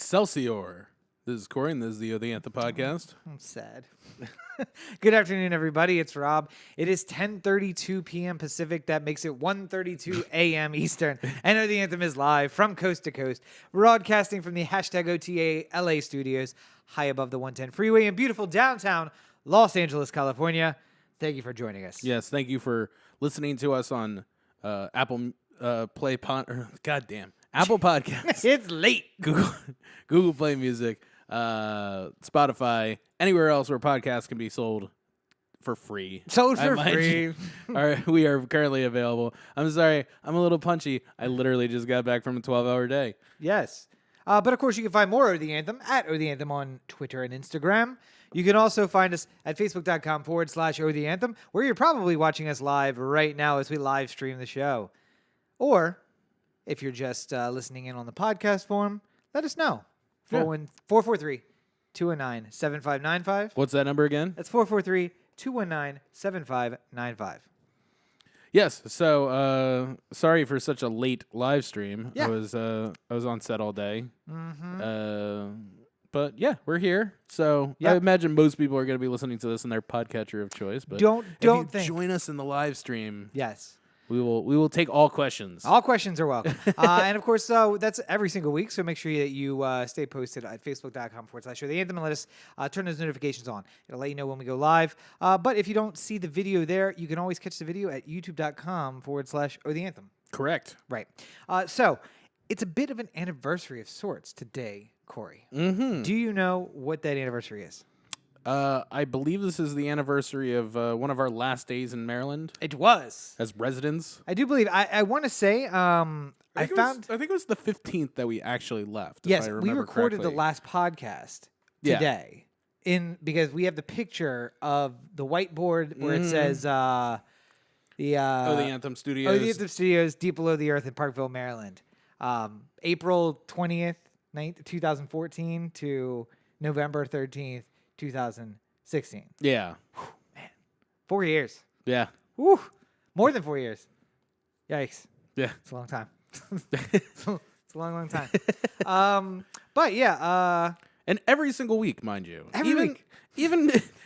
Excelsior. This is Corey, and this is the O The Anthem podcast. I'm sad. Good afternoon, everybody. It's Rob. It is 10:32 p.m. Pacific. That makes it 1:32 a.m. Eastern. And O The Anthem is live from coast to coast, broadcasting from the #OTA LA studios, high above the 110 freeway in beautiful downtown Los Angeles, California. Thank you for joining us. Yes, thank you for listening to us on Apple Apple Podcasts. It's late. Google Play Music, Spotify, anywhere else where podcasts can be sold for free. Sold for free. We are currently available. I'm sorry, I'm a little punchy. I literally just got back from a 12-hour day. Yes. But of course, you can find more O The Anthem at O The Anthem on Twitter and Instagram. You can also find us at facebook.com/O The Anthem, where you're probably watching us live right now as we live stream the show. Or if you're just listening in on the podcast form, let us know. 443-219-7595. What's that number again? That's 443-219-7595. Yes. So sorry for such a late live stream. Yeah. I was on set all day. Mm-hmm. But yeah, we're here. So I imagine most people are going to be listening to this in their podcatcher of choice. But don't if you join us in the live stream. Yes. We will take all questions. All questions are welcome. And of course, that's every single week. So make sure that you stay posted at facebook.com/O The Anthem and let us turn those notifications on. It'll let you know when we go live. But if you don't see the video there, you can always catch the video at youtube.com/O The Anthem. Correct. Right. So it's a bit of an anniversary of sorts today, Corey. Mm-hmm. Do you know what that anniversary is? I believe this is the anniversary of one of our last days in Maryland. It was. As residents. I do believe. I want to say I think it was the 15th that we actually left. Yes, if I we recorded correctly. the last podcast today. Because we have the picture of the whiteboard where it says The Anthem Studios. Oh, The Anthem Studios, deep below the earth in Parkville, Maryland. April 20th, 2014 to November 13th, 2016. Yeah. Whew, man. 4 years. Yeah. Whew. More than 4 years. Yikes. Yeah. It's a long time. It's a long time. But yeah. And every single week, mind you. Every week.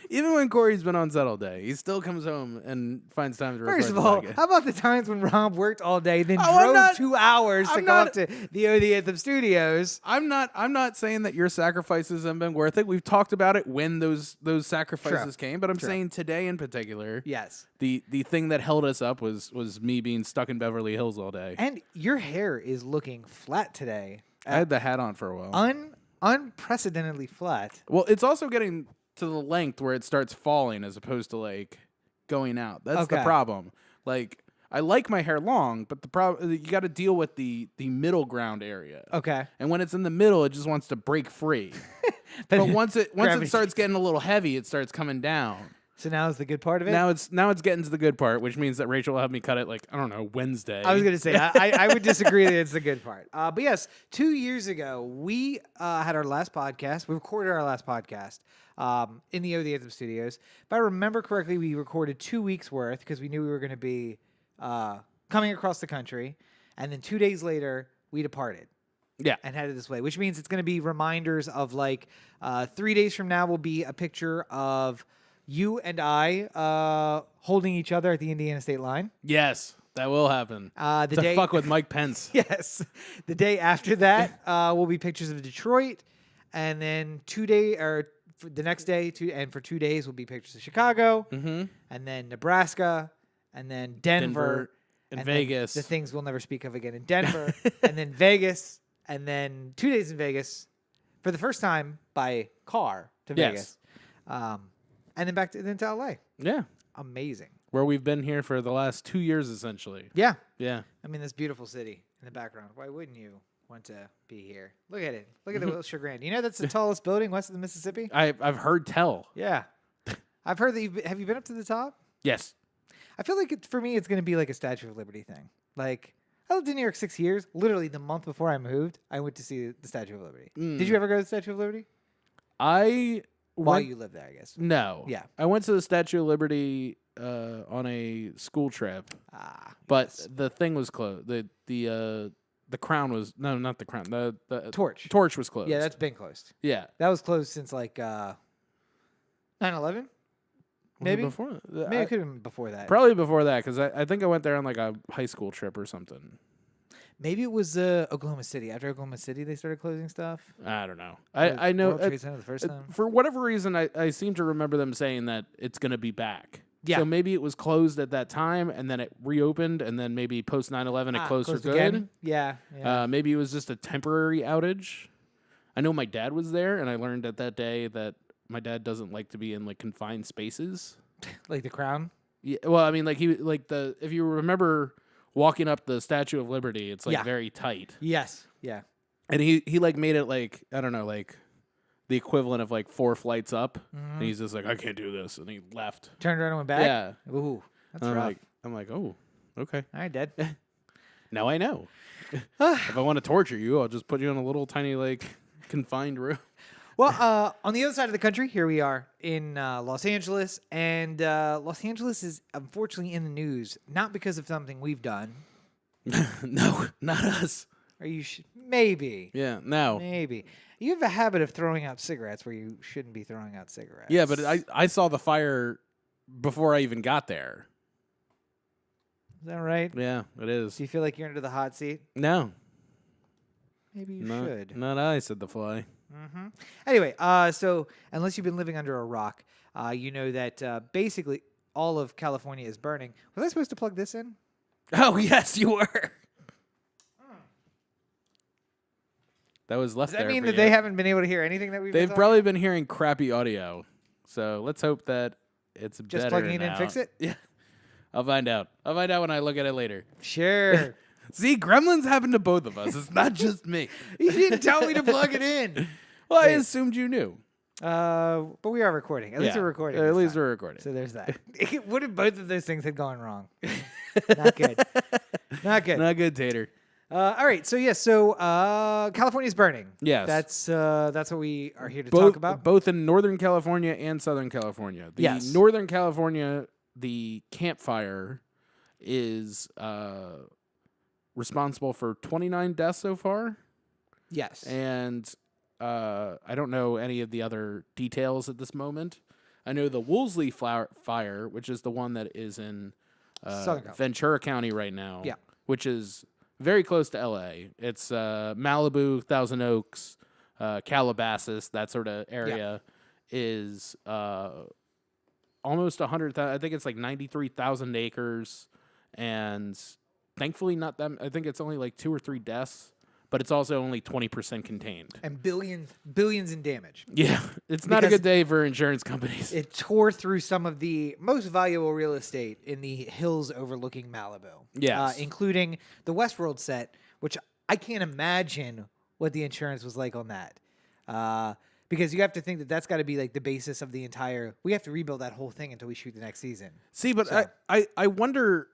Even when Corey's been on set all day, he still comes home and finds time to record. First of all, how about the times when Rob worked all day, then drove I'm 2 hours to go up to the O The Anthem studios? I'm not saying that your sacrifices have been worth it. We've talked about it when those sacrifices came, but I'm saying today in particular. Yes. The thing that held us up was me being stuck in Beverly Hills all day. And your hair is looking flat today. I had the hat on for a while. Unprecedentedly flat. Well, it's also getting to the length where it starts falling as opposed to like going out. That's the problem. Like I like my hair long, but the problem you got to deal with the middle ground area. Okay. And when it's in the middle, it just wants to break free. But once it starts getting a little heavy, it starts coming down. So now is the good part of it? Now it's getting to the good part, which means that Rachel will have me cut it like, I don't know, Wednesday. I was going to say, I would disagree that it's the good part. But yes, 2 years ago, we had our last podcast. We recorded our last podcast in the O The Anthem studios. If I remember correctly, we recorded 2 weeks worth because we knew we were going to be coming across the country. And then 2 days later, we departed. Yeah. And headed this way, which means it's going to be reminders of like 3 days from now will be a picture of you and I holding each other at the Indiana state line. Yes, that will happen. Fuck with Mike Pence. Yes. The day after that will be pictures of Detroit. And then the next day, for 2 days will be pictures of Chicago. Mm-hmm. And then Nebraska. And then Denver. And Vegas. The things we'll never speak of again in Denver. And then Vegas. And then 2 days in Vegas for the first time by car to Vegas. And then back to LA. Yeah. Amazing. Where we've been here for the last 2 years, essentially. Yeah. Yeah. I mean, this beautiful city in the background. Why wouldn't you want to be here? Look at it. Look at the Wilshire Grand. You know that's the tallest building west of the Mississippi? I've heard tell. Yeah. I've heard that have you been up to the top? Yes. I feel like for me, it's going to be like a Statue of Liberty thing. Like, I lived in New York 6 years. Literally, the month before I moved, I went to see the Statue of Liberty. Did you ever go to the Statue of Liberty? While you lived there, I guess. No. Yeah. I went to the Statue of Liberty on a school trip. Ah. But yes. the thing was closed. The the Crown was not the Crown. The Torch. Torch was closed. Yeah, that's been closed. Yeah. That was closed since like 9/11. Maybe before. Maybe it could have been before that. Probably before that, because I think I went there on like a high school trip or something. Maybe it was Oklahoma City. After Oklahoma City, they started closing stuff. I don't know. I know World Trade Center the first time. For whatever reason, I seem to remember them saying that it's going to be back. Yeah. So maybe it was closed at that time, and then it reopened, and then maybe post 9/11 it closed for good. Again? Yeah. Maybe it was just a temporary outage. I know my dad was there, and I learned at that day that my dad doesn't like to be in like confined spaces. Like the Crown? Yeah. Well, I mean, like if you remember walking up the Statue of Liberty, it's like very tight. Yes. Yeah. And he like made it like, I don't know, like the equivalent of like 4 flights up. And he's just like, I can't do this. And he left. Turned around and went back? Yeah. Ooh, that's rough. I'm like, oh, okay. All right, Dad. Now I know. If I want to torture you, I'll just put you in a little tiny like confined room. Well, on the other side of the country, here we are in Los Angeles. And Los Angeles is unfortunately in the news, not because of something we've done. No, not us. Are you maybe? Yeah, no. Maybe. You have a habit of throwing out cigarettes where you shouldn't be throwing out cigarettes. Yeah, but I saw the fire before I even got there. Is that right? Yeah, it is. Do you feel like you're under the hot seat? No. Maybe you should. Not I, said the fly. Mm-hmm. Anyway, so unless you've been living under a rock, you know that basically all of California is burning. Was I supposed to plug this in? Oh, yes, you were. That was left there. Does that there mean for that you. they haven't been able to hear anything that we've They've been probably been hearing crappy audio. So let's hope that it's just better plugging it in now. and fix it? Yeah. I'll find out. I'll find out when I look at it later. Sure. See, gremlins happen to both of us. It's not just me. You didn't tell me to plug it in. Well, I assumed you knew. But we are recording. At least we're recording. At least we're recording. So there's that. What if both of those things had gone wrong? Not good. Not good. Not good, Tater. All right. So California's burning. Yes. That's what we are here to talk about. Both in Northern California and Southern California. The Northern California, the campfire is responsible for 29 deaths so far. Yes. And I don't know any of the other details at this moment. I know the Woolsey fire, which is the one that is in Ventura County right now, which is very close to L.A. It's Malibu, Thousand Oaks, Calabasas, that sort of area is almost 100,000. I think it's like 93,000 acres, and thankfully not them. I think it's only like 2 or 3 deaths. But it's also only 20% contained. And billions in damage. Yeah, it's not a good day for insurance companies. It tore through some of the most valuable real estate in the hills overlooking Malibu. Yes. Including the Westworld set, which I can't imagine what the insurance was like on that. Because you have to think that that's got to be like the basis of the entire... We have to rebuild that whole thing until we shoot the next season. See, but so. I wonder...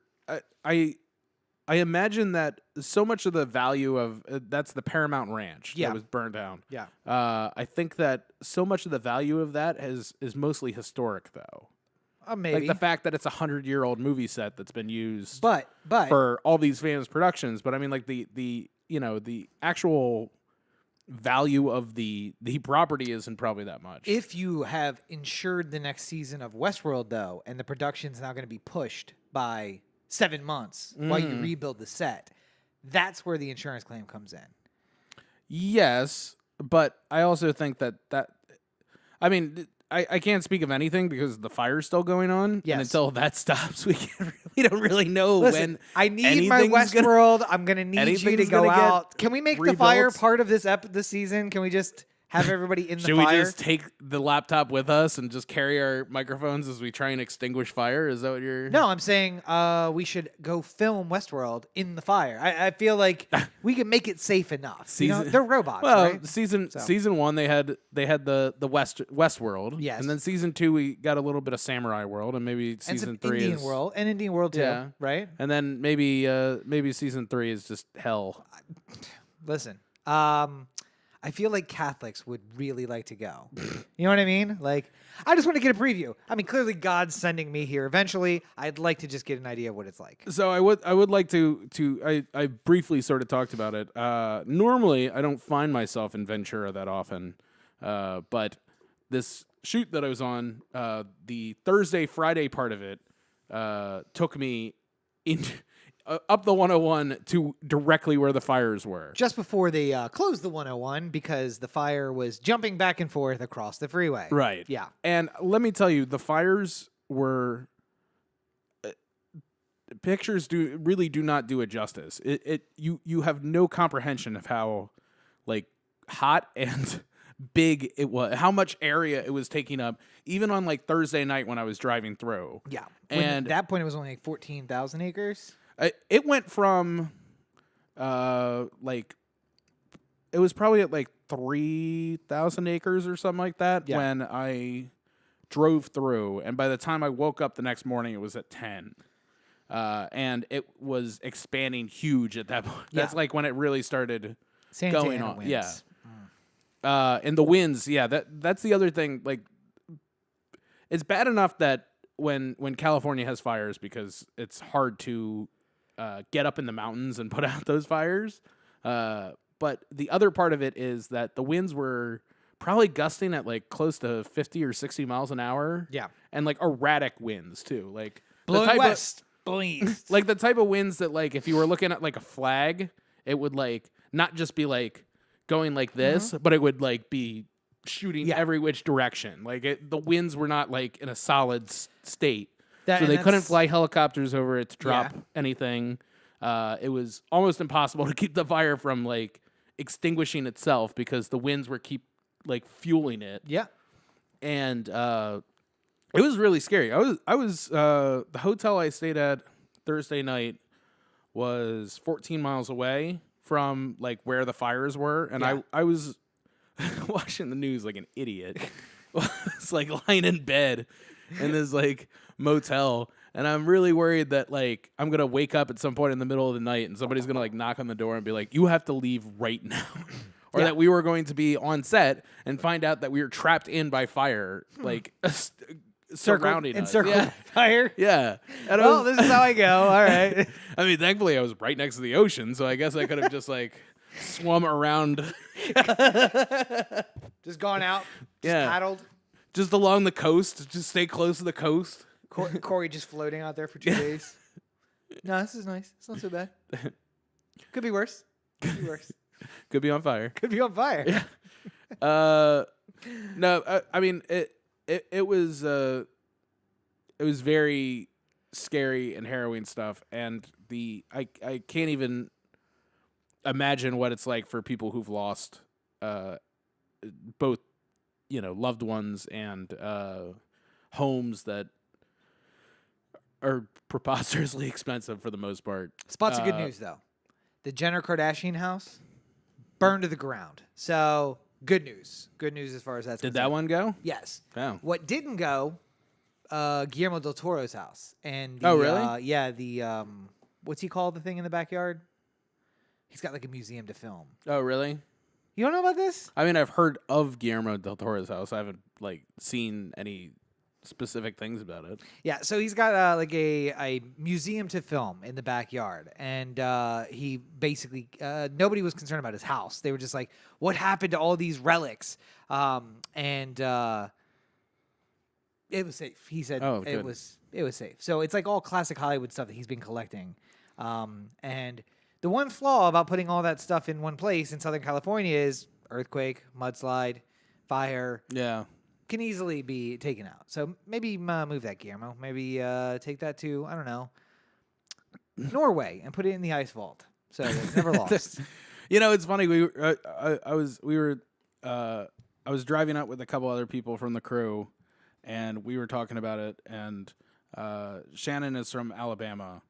I imagine that so much of the value of that's the Paramount Ranch that was burned down. Yeah. I think that so much of the value of that is mostly historic, though. Maybe. Like the fact that it's a 100-year-old movie set that's been used but for all these famous productions. But I mean, like the actual value of the property isn't probably that much. If you have insured the next season of Westworld, though, and the production's now going to be pushed by 7 months while you rebuild the set, that's where the insurance claim comes in. Yes, but I also think that I mean, I can't speak of anything because the fire's still going on. Yes. And until that stops, we don't really know when. I need my Westworld. I'm going to need you to go out. Can we make the fire part of this season? Can we just have everybody in the fire? Should we just take the laptop with us and just carry our microphones as we try and extinguish fire? Is that what you're... No, I'm saying we should go film Westworld in the fire. I feel like we can make it safe enough. They're robots, right? Season 1, they had the Westworld. Yes. And then season 2, we got a little bit of Samurai World, and maybe season 3 is... Indian World too, right? And then maybe season 3 is just hell. Listen, I feel like Catholics would really like to go. You know what I mean? Like, I just want to get a preview. I mean, clearly God's sending me here. Eventually, I'd like to just get an idea of what it's like. So I would like to I briefly sort of talked about it. Normally, I don't find myself in Ventura that often, but this shoot that I was on, the Thursday Friday part of it, took me in. Up the 101 to directly where the fires were. Just before they closed the 101 because the fire was jumping back and forth across the freeway. Right. Yeah. And let me tell you, the fires were... pictures really do not do it justice. You have no comprehension of how like hot and big it was, how much area it was taking up, even on like Thursday night when I was driving through. Yeah. And at that point, it was only like 14,000 acres. It went from, like, it was probably at like 3,000 acres or something like that when I drove through. And by the time I woke up the next morning, it was at 10. And it was expanding huge at that point. That's like when it really started going on. Winds. Yeah. And the winds, that's the other thing. Like, it's bad enough that when California has fires because it's hard to get up in the mountains and put out those fires. But the other part of it is that the winds were probably gusting at like close to 50 or 60 miles an hour. Yeah. And like erratic winds too. Like blowing west, blowing east. Like the type of winds that like if you were looking at like a flag, it would like not just be like going like this, but it would like be shooting every which direction. Like the winds were not like in a solid state. So they couldn't fly helicopters over it to drop anything. It was almost impossible to keep the fire from like extinguishing itself because the winds were keep like fueling it. Yeah. And it was really scary. I was the hotel I stayed at Thursday night was 14 miles away from like where the fires were, and I was watching the news like an idiot. It's like lying in bed in this like motel, and I'm really worried that like I'm gonna wake up at some point in the middle of the night and somebody's gonna like knock on the door and be like, "You have to leave right now," or that we were going to be on set and find out that we were trapped in by fire, like surrounding us. Encircled fire. Yeah. And well, this is how I go. All right. I mean, thankfully I was right next to the ocean, so I guess I could have just like swum around. Just gone out. Just paddled. Just along the coast. Just stay close to the coast. Corey just floating out there for 2 days. No, this is nice. It's not so bad. Could be worse. Could be worse. Could be on fire. Could be on fire. Yeah. No, I mean it was very scary and harrowing stuff, and I can't even imagine what it's like for people who've lost both loved ones and homes that are preposterously expensive for the most part. Spots of good news though. The Jenner Kardashian house burned to the ground. So good news. Good news as far as that's Did concerned. that one go? Yes. Oh. What didn't go, Guillermo del Toro's house. And really? What's he called, the thing in the backyard? He's got like a museum to film. Oh, really? You don't know about this? I mean, I've heard of Guillermo del Toro's house. I haven't like seen any specific things about it. Yeah, so he's got like a museum to film in the backyard, and he basically nobody was concerned about his house. They were just like, "What happened to all these relics?" And it was safe. He said it was safe. So it's like all classic Hollywood stuff that he's been collecting. And the one flaw about putting all that stuff in one place in Southern California is earthquake, mudslide, fire. Yeah. Can easily be taken out. So maybe move that, Guillermo. Maybe take that to, I don't know, Norway and put it in the ice vault. So it's never lost. It's funny. I was driving up with a couple other people from the crew, and we were talking about it. And Shannon is from Alabama,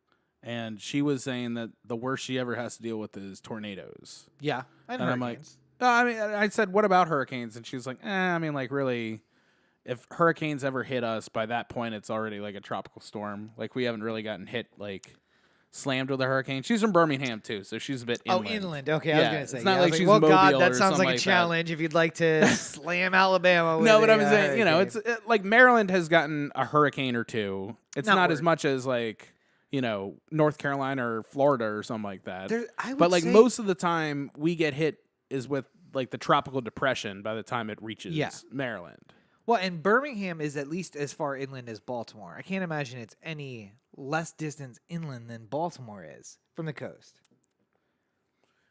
and she was saying that the worst she ever has to deal with is tornadoes. Yeah, and I'm like, I said, what about hurricanes? And she was like, I mean, like, really, if hurricanes ever hit us, by that point, it's already like a tropical storm. Like, we haven't really gotten hit, like, slammed with a hurricane. She's from Birmingham too, so she's a bit inland. Oh, inland. Okay, I was gonna say. It's not I like was she's well, Mobile God, that or sounds something like a like challenge if you'd like to slam Alabama with No, but I'm a saying, you know, hurricane. it's like Maryland has gotten a hurricane or two. It's not as much as like, you know, North Carolina or Florida or something like that. But like most of the time we get hit is with like the tropical depression by the time it reaches Maryland. Well, and Birmingham is at least as far inland as Baltimore. I can't imagine it's any less distance inland than Baltimore is from the coast.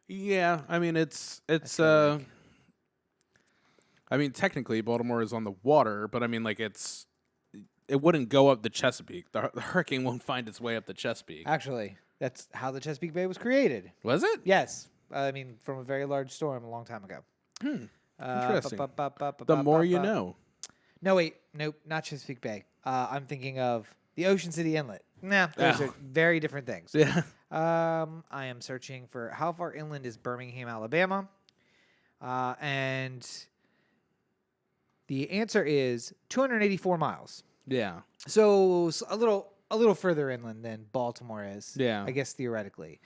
Yeah, I mean it's I mean technically Baltimore is on the water, but I mean like it wouldn't go up the Chesapeake. The hurricane won't find its way up the Chesapeake. Actually, that's how the Chesapeake Bay was created. Was it? Yes. I mean, from a very large storm a long time ago. Interesting. The more you know. No, wait. Nope, not Chesapeake Bay. I'm thinking of the Ocean City Inlet. Nah, those are very different things. Yeah. I am searching for how far inland is Birmingham, Alabama. And the answer is 284 miles. Yeah. So a little further inland than Baltimore is. Yeah. I guess theoretically.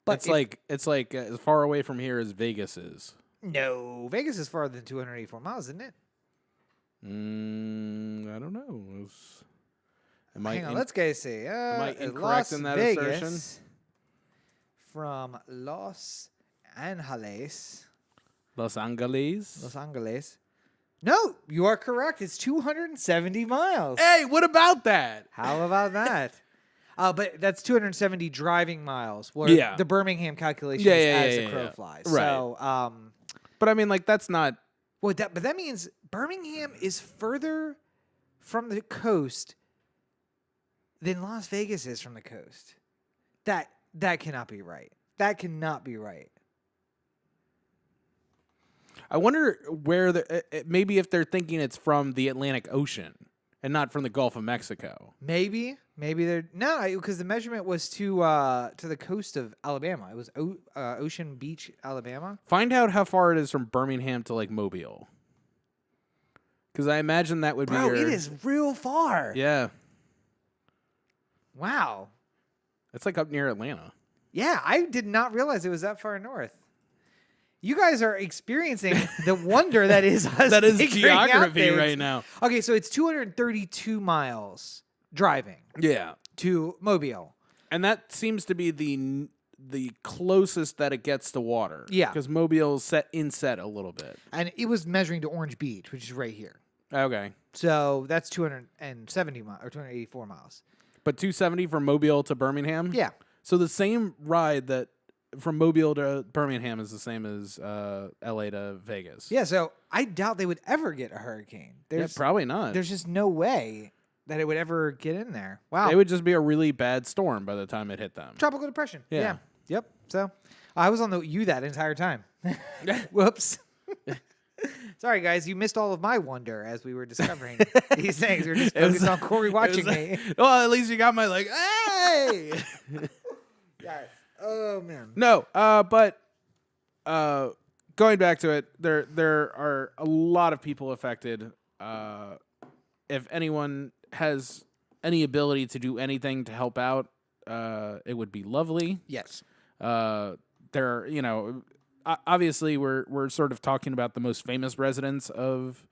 But it's like as far away from here as Vegas is. No, Vegas is farther than 284 miles, isn't it? I don't know. Hang on, let's go see. Am I incorrect Las in that Vegas assertion? From Los Angeles. Los Angeles? Los Angeles. No, you are correct. It's 270 miles. Hey, what about that? How about that? But that's 270 driving miles. Where the Birmingham calculation is as the crow flies. Right. So, but I mean, like that's not. Well, but that means Birmingham is further from the coast than Las Vegas is from the coast. That cannot be right. That cannot be right. I wonder where maybe if they're thinking it's from the Atlantic Ocean and not from the Gulf of Mexico. Maybe they're because the measurement was to the coast of Alabama. It was Ocean Beach, Alabama. Find out how far it is from Birmingham to like Mobile, because I imagine that would be. Bro, it is real far. Yeah. Wow. It's like up near Atlanta. Yeah, I did not realize it was that far north. You guys are experiencing the wonder that is us. That is geography right now. Okay, so it's 232 miles driving. Yeah. To Mobile. And that seems to be the closest that it gets to water. Yeah. Because Mobile's inset a little bit. And it was measuring to Orange Beach, which is right here. Okay. So that's 270 miles or 284 miles. But 270 from Mobile to Birmingham? Yeah. So the same ride that from Mobile to Birmingham is the same as LA to Vegas. Yeah, so I doubt they would ever get a hurricane. Probably not. There's just no way that it would ever get in there. Wow. It would just be a really bad storm by the time it hit them. Tropical depression. Yeah. Yep. So I was on that entire time. Whoops. Sorry, guys. You missed all of my wonder as we were discovering these things. We were just focused on Corey watching me. Well, at least you got my like, hey! Yes. Oh, man. No, but going back to it, there are a lot of people affected. If anyone has any ability to do anything to help out, it would be lovely. Yes. Obviously we're sort of talking about the most famous residents of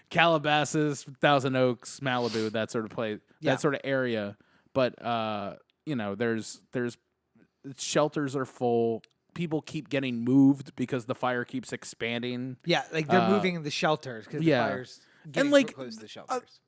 Calabasas, Thousand Oaks, Malibu, that sort of place, that sort of area. But there's shelters are full. People keep getting moved because the fire keeps expanding. Yeah, like they're moving the shelters because the fire's getting close to the shelters.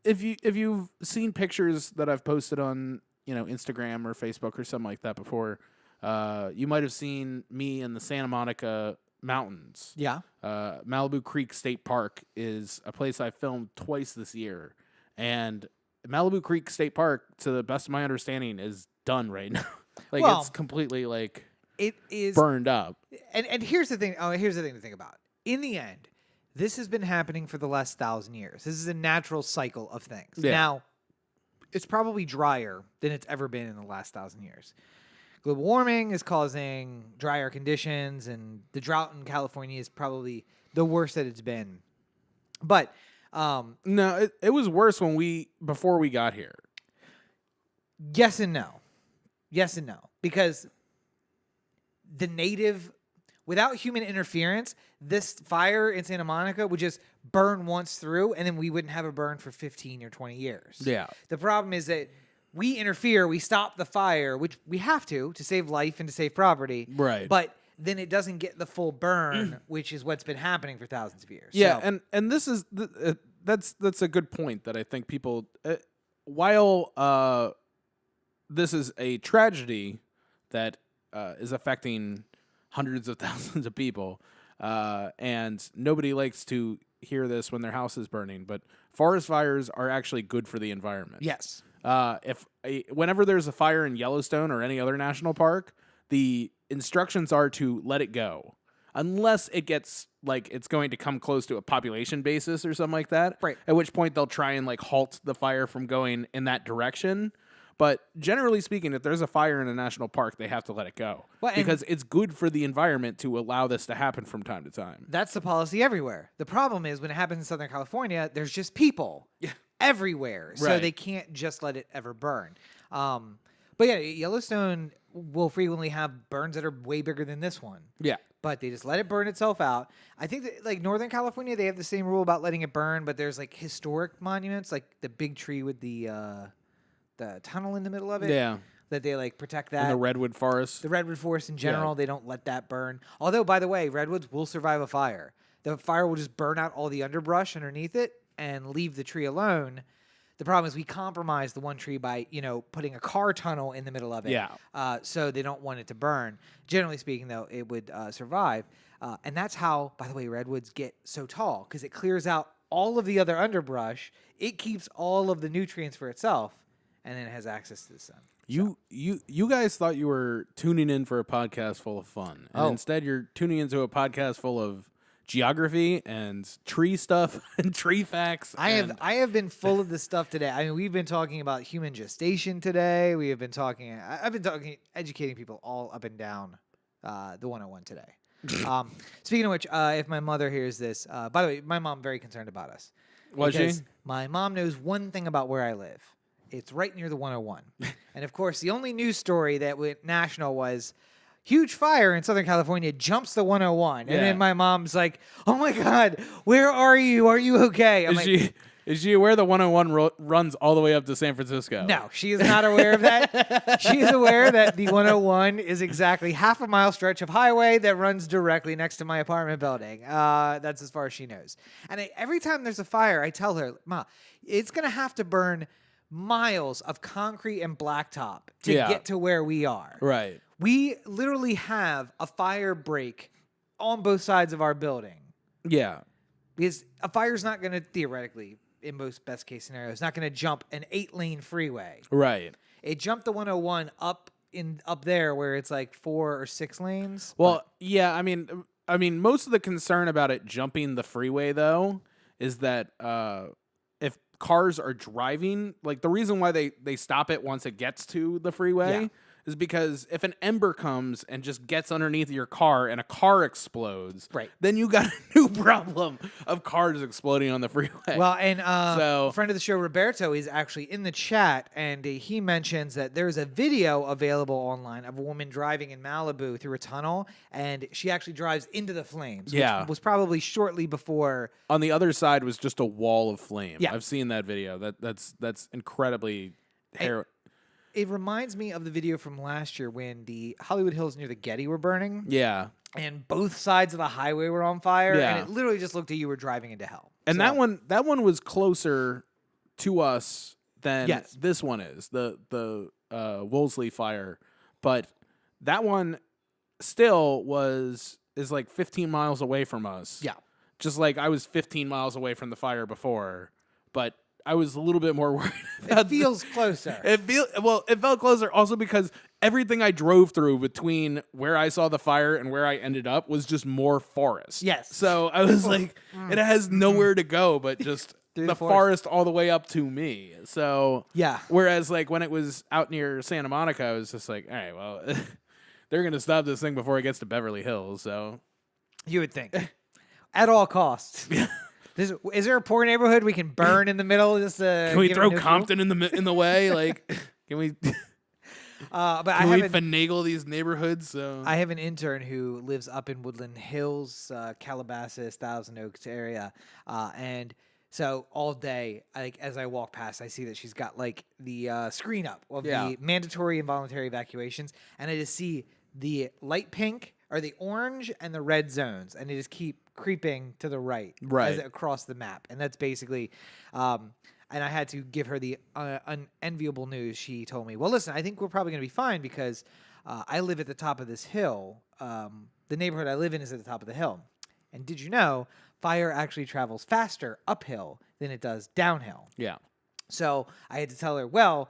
If you've seen pictures that I've posted on Instagram or Facebook or something like that before, you might have seen me in the Santa Monica mountains. Yeah. Malibu Creek State Park is a place I filmed twice this year, and Malibu Creek State Park, to the best of my understanding, is done right now. It's completely it is burned up. And here's the thing. Here's the thing to think about. In the end, this has been happening for the last 1,000 years. This is a natural cycle of things. Yeah. Now, it's probably drier than it's ever been in the last 1,000 years. Global warming is causing drier conditions, and the drought in California is probably the worst that it's been. But no, it was worse before we got here. Yes and no. Yes and no. Because without human interference, this fire in Santa Monica would just burn once through, and then we wouldn't have a burn for 15 or 20 years. Yeah. The problem is that we interfere, we stop the fire, which we have to save life and to save property. Right. But then it doesn't get the full burn, which is what's been happening for thousands of years. Yeah, So, and this is that's a good point that I think people while this is a tragedy that is affecting hundreds of thousands of people, and nobody likes to hear this when their house is burning, but forest fires are actually good for the environment. yes. Whenever there's a fire in Yellowstone or any other national park, the instructions are to let it go. Unless it gets like it's going to come close to a population basis or something like that. Right. At which point they'll try and like halt the fire from going in that direction. But generally speaking, if there's a fire in a national park, they have to let it go. Well, because it's good for the environment to allow this to happen from time to time. That's the policy everywhere. The problem is when it happens in Southern California, there's just people everywhere. So Right. they can't just let it ever burn. But yeah, Yellowstone will frequently have burns that are way bigger than this one. Yeah. But they just let it burn itself out. I think that like Northern California, they have the same rule about letting it burn, but there's like historic monuments, like the big tree with the tunnel in the middle of it. Yeah. That they like protect that. In the redwood forest. The redwood forest in general, they don't let that burn. Although, by the way, redwoods will survive a fire. The fire will just burn out all the underbrush underneath it and leave the tree alone. The problem is we compromise the one tree by, putting a car tunnel in the middle of it. Yeah. So they don't want it to burn. Generally speaking, though, it would survive. And that's how, by the way, redwoods get so tall, because it clears out all of the other underbrush. It keeps all of the nutrients for itself, and then it has access to the sun. You guys thought you were tuning in for a podcast full of fun, and instead you're tuning into a podcast full of geography and tree stuff and tree facts. I have been full of this stuff today. I mean, we've been talking about human gestation today. We have been talking. I've been educating people all up and down the 101 today. Speaking of which, if my mother hears this, by the way, my mom very concerned about us. Was she? My mom knows one thing about where I live. It's right near the 101. And of course, the only news story that went national was huge fire in Southern California jumps the 101. And then my mom's like, "Oh my God, where are you? Are you okay?" Is she aware the 101 runs all the way up to San Francisco? No, she is not aware of that. She is aware that the 101 is exactly half a mile stretch of highway that runs directly next to my apartment building. That's as far as she knows. And every time there's a fire, I tell her, "Ma, it's going to have to burn miles of concrete and blacktop to get to where we are." Right. We literally have a fire break on both sides of our building. Yeah. Because a fire's not going to, theoretically, in most best case scenarios, not going to jump an 8-lane freeway. Right. It jumped the 101 up there where it's like 4 or 6 lanes. Well, yeah, I mean most of the concern about it jumping the freeway though is that if cars are driving, like the reason why they stop it once it gets to the freeway is because if an ember comes and just gets underneath your car and a car explodes, then you got a new problem of cars exploding on the freeway. Well, and a friend of the show, Roberto, is actually in the chat, and he mentions that there's a video available online of a woman driving in Malibu through a tunnel, and she actually drives into the flames, which was probably shortly before. On the other side was just a wall of flame. Yeah. I've seen that video. That's incredibly It reminds me of the video from last year when the Hollywood Hills near the Getty were burning. Yeah. And both sides of the highway were on fire. Yeah. And it literally just looked like you were driving into hell. And that one was closer to us than this one is, the Wolseley fire. But that one still is like 15 miles away from us. Yeah. Just like I was 15 miles away from the fire before, but I was a little bit more worried about it feels closer. It felt closer also because everything I drove through between where I saw the fire and where I ended up was just more forest. Yes. So I was like, it has nowhere to go but just the forest all the way up to me. So yeah. Whereas like when it was out near Santa Monica, I was just like, all right, well, they're going to stop this thing before it gets to Beverly Hills. So you would think. At all costs. Is there a poor neighborhood we can burn in the middle? Just can we throw Compton in the way? Like, Can we? But Can we finagle these neighborhoods? So I have an intern who lives up in Woodland Hills, Calabasas, Thousand Oaks area, and so all day, as I walk past, I see that she's got like the screen up of the mandatory and voluntary evacuations, and I just see the light pink or the orange and the red zones, and they just keep creeping to the right, across the map, and that's basically. And I had to give her the unenviable news. She told me, well, listen, I think we're probably going to be fine because I live at the top of this hill. The neighborhood I live in is at the top of the hill. And did you know fire actually travels faster uphill than it does downhill? Yeah. So I had to tell her, well,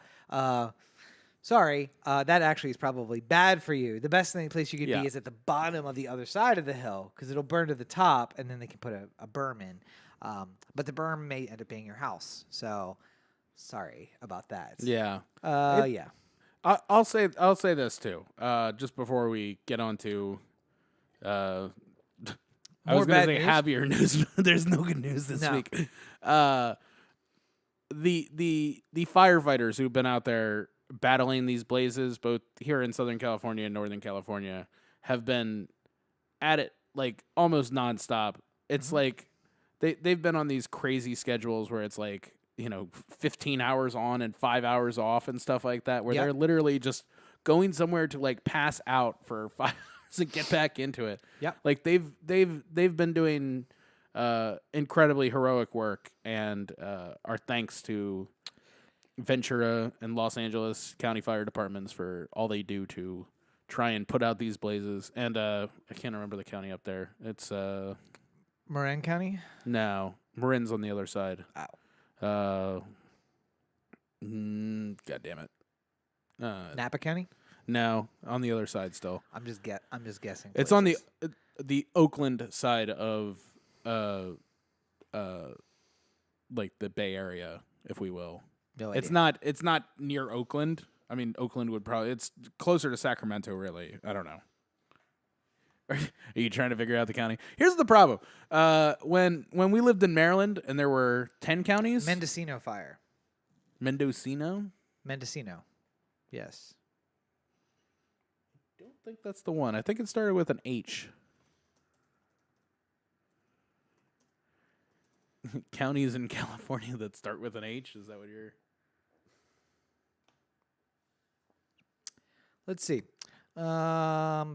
sorry, that actually is probably bad for you. The best place you could be is at the bottom of the other side of the hill because it'll burn to the top and then they can put a berm in. But the berm may end up being your house. So sorry about that. Yeah. Yeah. I'll say this too. Just before we get on to I was going to say happier news. There's no good news this week. The firefighters who've been out there battling these blazes, both here in Southern California and Northern California, have been at it like almost nonstop. It's like they've been on these crazy schedules where it's like, 15 hours on and 5 hours off and stuff like that, where they're literally just going somewhere to like pass out for 5 hours and get back into it. Yep. Like they've been doing incredibly heroic work, and our thanks to Ventura and Los Angeles County Fire Departments for all they do to try and put out these blazes. And I can't remember the county up there. It's Marin County? No, Marin's on the other side. Ow. God damn it. Napa County? No, on the other side still. I'm just guessing. It's on the Oakland side of like the Bay Area, if we will. No idea. It's not near Oakland. I mean, Oakland would probably, it's closer to Sacramento, really. I don't know. Are you trying to figure out the county? Here's the problem. When we lived in Maryland and there were 10 counties. Mendocino Fire. Mendocino? Mendocino. Yes. I don't think that's the one. I think it started with an H. Counties in California that start with an H? Is that what you're... Let's see. Oh,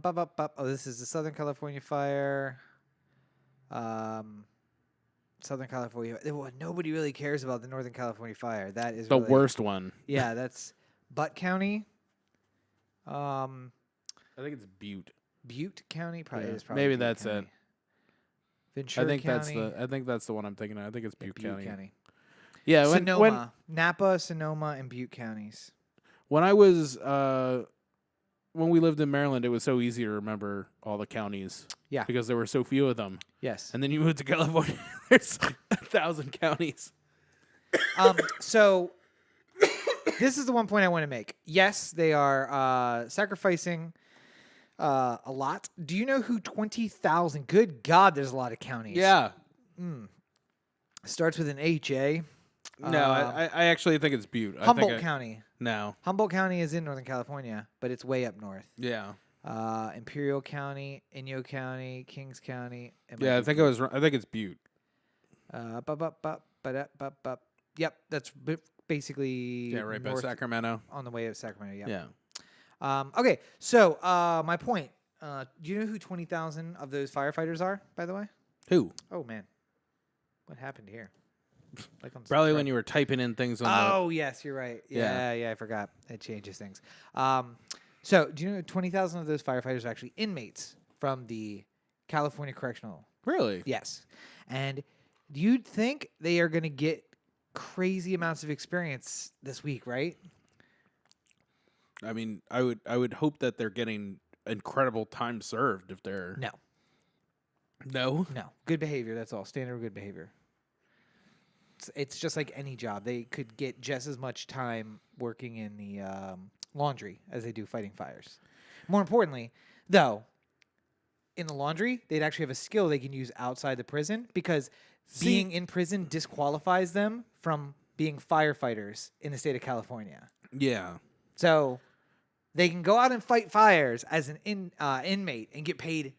this is the Southern California Fire. Southern California. Nobody really cares about the Northern California Fire. That is the really, worst one. Yeah, that's Butte County. I think it's Butte. Butte County probably is. Probably maybe Butte that's County. it. Ventura County. I think that's the one I'm thinking of. I think it's Butte County. Yeah, Sonoma, Napa, Sonoma, and Butte counties. When I was when we lived in Maryland, it was so easy to remember all the counties. Yeah, because there were so few of them. Yes, and then you moved to California. There's 1,000 counties. So this is the one point I want to make. Yes, they are sacrificing a lot. Do you know who 20,000? Good God, there's a lot of counties. Yeah. Starts with an H, eh? No, I actually think it's Butte. Humboldt County. No. Humboldt County is in Northern California, but it's way up north. Yeah. Imperial County, Inyo County, Kings County. Yeah, I think it's Butte. Yep, that's basically right by Sacramento. On the way of Sacramento. Yeah. Okay, so my point. Do you know who 20,000 of those firefighters are? By the way. Who? Oh man, what happened here? Probably when you were typing in things on. Oh yes, you're right. Yeah, I forgot. It changes things. So do you know 20,000 of those firefighters are actually inmates from the California Correctional? Really? Yes. And you'd think they are going to get crazy amounts of experience this week, right? I mean, I would hope that they're getting incredible time served if they're No. Good behavior. That's all. Standard good behavior. It's just like any job. They could get just as much time working in the laundry as they do fighting fires. More importantly, though, in the laundry, they'd actually have a skill they can use outside the prison because being in prison disqualifies them from being firefighters in the state of California. Yeah. So they can go out and fight fires as an inmate and get paid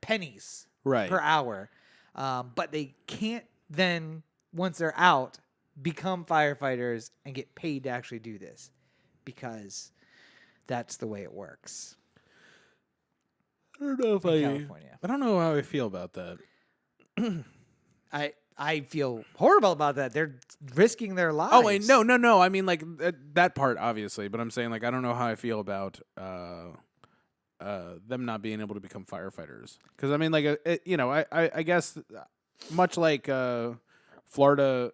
pennies per hour. But they can't then, once they're out, become firefighters and get paid to actually do this because that's the way it works. I don't know if California. I don't know how I feel about that. I feel horrible about that. They're risking their lives. Oh wait, no. I mean, like that part, obviously, but I'm saying, like, I don't know how I feel about them not being able to become firefighters. Because I mean, like, I guess much like Florida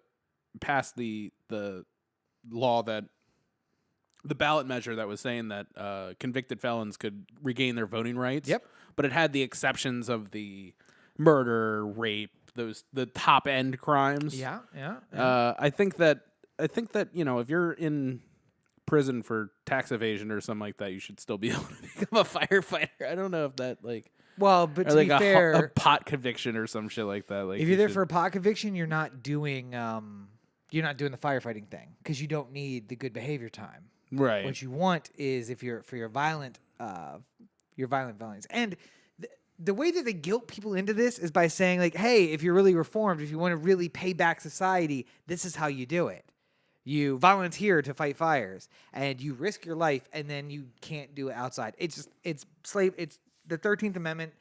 passed the law that the ballot measure that was saying that convicted felons could regain their voting rights. Yep. But it had the exceptions of the murder, rape, the top end crimes. Yeah. I think that if you're in prison for tax evasion or something like that, you should still be able to become a firefighter. I don't know if that but to like be fair, a pot conviction or some shit like that. Like, if you're there for a pot conviction, you're not doing the firefighting thing because you don't need the good behavior time. Right. What you want is if you're for your violent felonies. And the way that they guilt people into this is by saying, like, hey, if you're really reformed, if you want to really pay back society, this is how you do it. You volunteer to fight fires and you risk your life, and then you can't do it outside. It's the 13th Amendment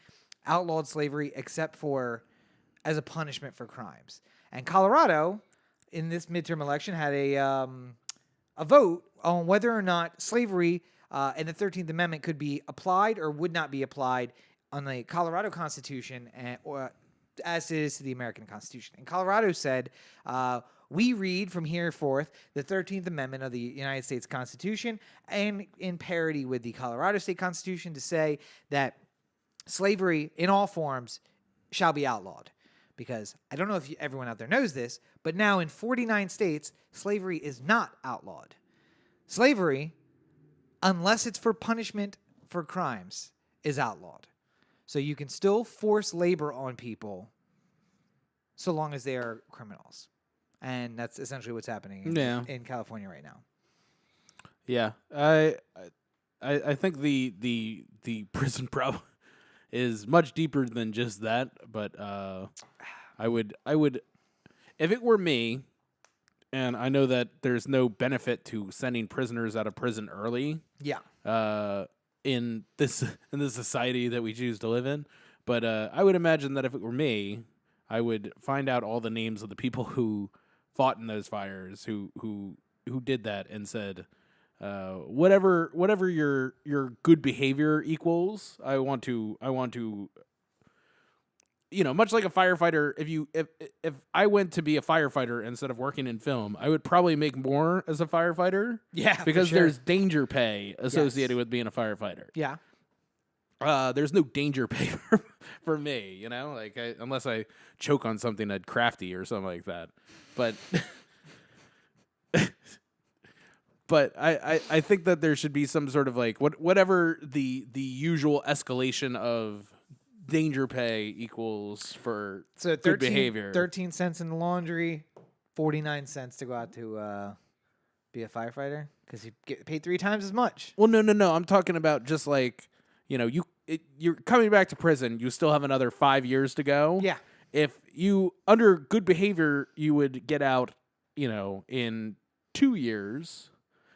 outlawed slavery except for as a punishment for crimes. And Colorado, in this midterm election, had a vote on whether or not slavery and the 13th Amendment could be applied or would not be applied on the Colorado Constitution or as it is to the American Constitution. And Colorado said, we read from here forth the 13th Amendment of the United States Constitution and in parity with the Colorado State Constitution to say that slavery in all forms shall be outlawed. Because I don't know if everyone out there knows this, but now in 49 states, slavery is not outlawed. Slavery, unless it's for punishment for crimes, is outlawed. So you can still force labor on people so long as they are criminals. And that's essentially what's happening in California right now. Yeah. I think the prison problem is much deeper than just that, but I would if it were me, and I know that there's no benefit to sending prisoners out of prison early. Yeah. In this society that we choose to live in, but I would imagine that if it were me, I would find out all the names of the people who fought in those fires, who did that, and said, whatever your good behavior equals, I want to. Much like a firefighter, if I went to be a firefighter instead of working in film, I would probably make more as a firefighter. Yeah, because there's danger pay associated with being a firefighter. Yeah. There's no danger pay for me, like unless I choke on something at Crafty or something like that. But but I think that there should be some sort of like whatever the usual escalation of danger pay equals for good behavior. 13 cents in the laundry, 49 cents to go out to be a firefighter because you get paid 3 times as much. Well, no. I'm talking about just like, you're coming back to prison. You still have another 5 years to go. Yeah. If you, under good behavior, you would get out, in 2 years.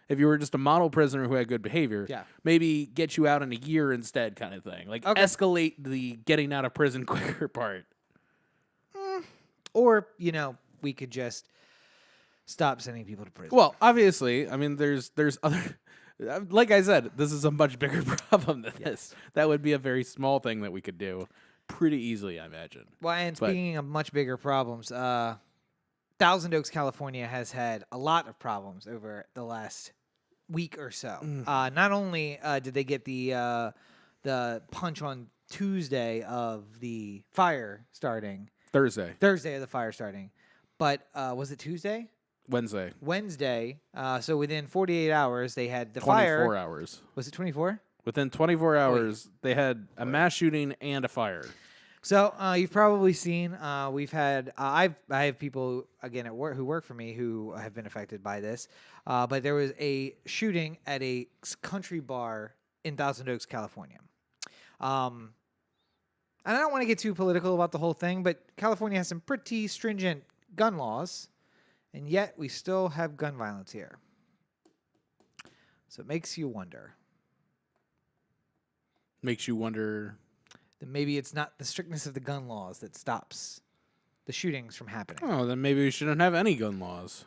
If you were just a model prisoner who had good behavior, maybe get you out in a year instead, kind of thing. Like escalate the getting out of prison quicker part. Or, we could just stop sending people to prison. Well, obviously, I mean, there's other. Like I said, this is a much bigger problem than this. That would be a very small thing that we could do pretty easily, I imagine. Well, and speaking of much bigger problems, Thousand Oaks, California has had a lot of problems over the last week or so. Not only did they get the punch on Tuesday of the fire starting. Thursday of the fire starting. But was it Tuesday? Wednesday. So within 48 hours, they had the 24 fire. 24 hours. Was it 24? Within 24 hours, they had a mass shooting and a fire. So you've probably seen we've had I have people again at work who work for me who have been affected by this, but there was a shooting at a country bar in Thousand Oaks, California. And I don't want to get too political about the whole thing, but California has some pretty stringent gun laws, and yet we still have gun violence here. So it makes you wonder. Makes you wonder. Then maybe it's not the strictness of the gun laws that stops the shootings from happening. Oh, then maybe we shouldn't have any gun laws.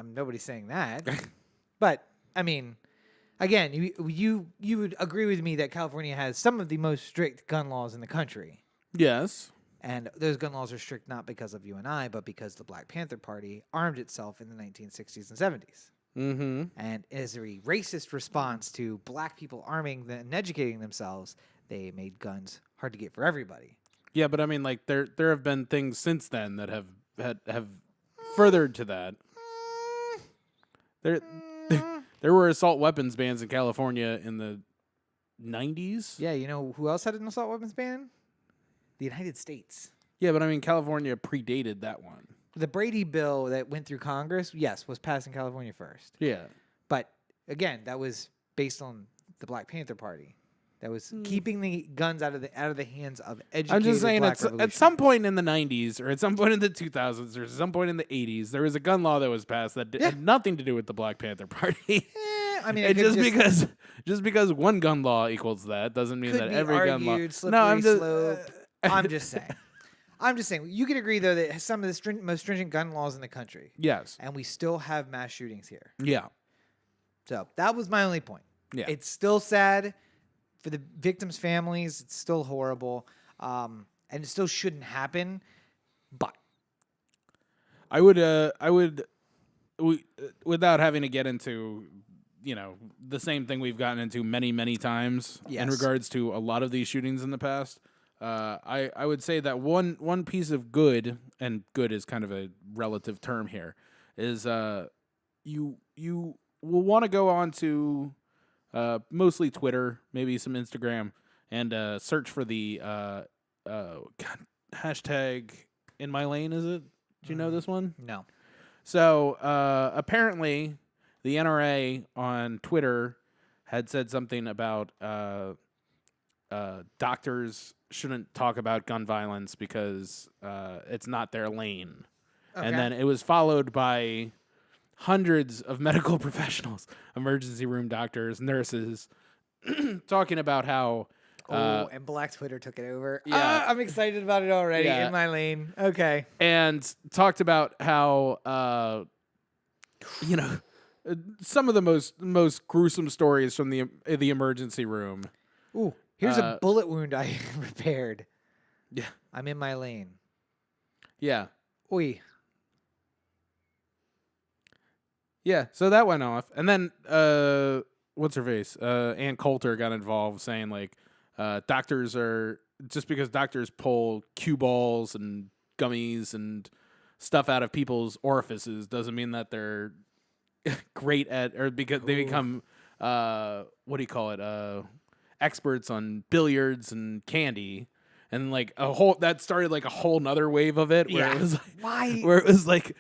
Nobody's saying that. But, I mean, again, you would agree with me that California has some of the most strict gun laws in the country. Yes. And those gun laws are strict not because of you and I, but because the Black Panther Party armed itself in the 1960s and 70s. Mm-hmm. And as a racist response to black people arming and educating themselves, they made guns hard to get for everybody. Yeah, but I mean, like there have been things since then that have furthered to that. There were assault weapons bans in California in the 90s. Yeah, you know who else had an assault weapons ban? The United States. Yeah, but I mean, California predated that one. The Brady bill that went through Congress, yes, was passed in California first. Yeah. But again, that was based on the Black Panther Party. That was keeping the guns out of the hands of educated I'm just saying, black at some point in the 90s, or at some point in the 2000s, or at some point in the 80s, there was a gun law that was passed that had nothing to do with the Black Panther Party. I mean, and just because one gun law equals that doesn't mean that every gun law. I'm just saying. I'm just saying. You could agree though that some of the most stringent gun laws in the country. Yes. And we still have mass shootings here. Yeah. So that was my only point. Yeah. It's still sad for the victims' families. It's still horrible, and it still shouldn't happen. But I would, without having to get into, the same thing we've gotten into many, many times in regards to a lot of these shootings in the past. I would say that one piece of good, and good is kind of a relative term here, is you will want to go on to mostly Twitter, maybe some Instagram, and search for the hashtag in my lane. Is it? Do you know this one? No. So apparently, the NRA on Twitter had said something about doctors shouldn't talk about gun violence because it's not their lane. Okay. And then it was followed by hundreds of medical professionals, emergency room doctors, nurses, talking about how... and Black Twitter took it over. Yeah. I'm excited about it already. In my lane. Okay. And talked about how, some of the most gruesome stories from the emergency room. Ooh, here's a bullet wound I repaired. Yeah. I'm in my lane. Yeah. Oi. Yeah, so that went off. And then, what's her face? Ann Coulter got involved saying, like, doctors are, just because doctors pull cue balls and gummies and stuff out of people's orifices doesn't mean that they're great at, or because they become, what do you call it? Experts on billiards and candy. And like that started like a whole nother wave of it where it was like, why? Where it was like,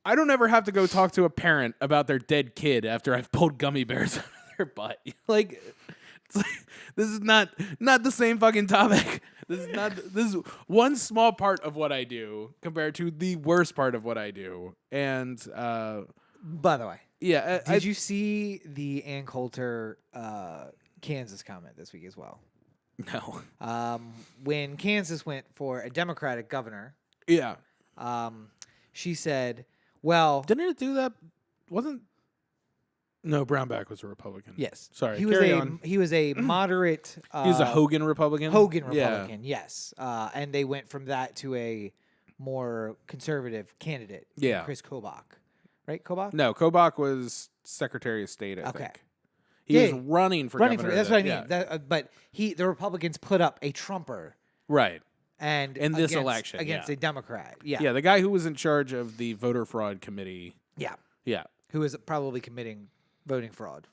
I don't ever have to go talk to a parent about their dead kid after I've pulled gummy bears out of their butt. Like, it's like this is not the same fucking topic. This is one small part of what I do compared to the worst part of what I do. And by the way, yeah, did you see the Ann Coulter Kansas comment this week as well? No. When Kansas went for a Democratic governor, she said, well, didn't it do that? No, Brownback was a Republican. Yes. Sorry. He was a moderate. He was a Hogan Republican. Yes. And they went from that to a more conservative candidate. Yeah. Chris Kobach, right? Kobach? No, Kobach was Secretary of State. I think. He was running for governor. That's what I mean. But the Republicans put up a Trumper. Right. And in this election against a Democrat. Yeah. Yeah, the guy who was in charge of the voter fraud committee. Yeah. Yeah. Who is probably committing voting fraud.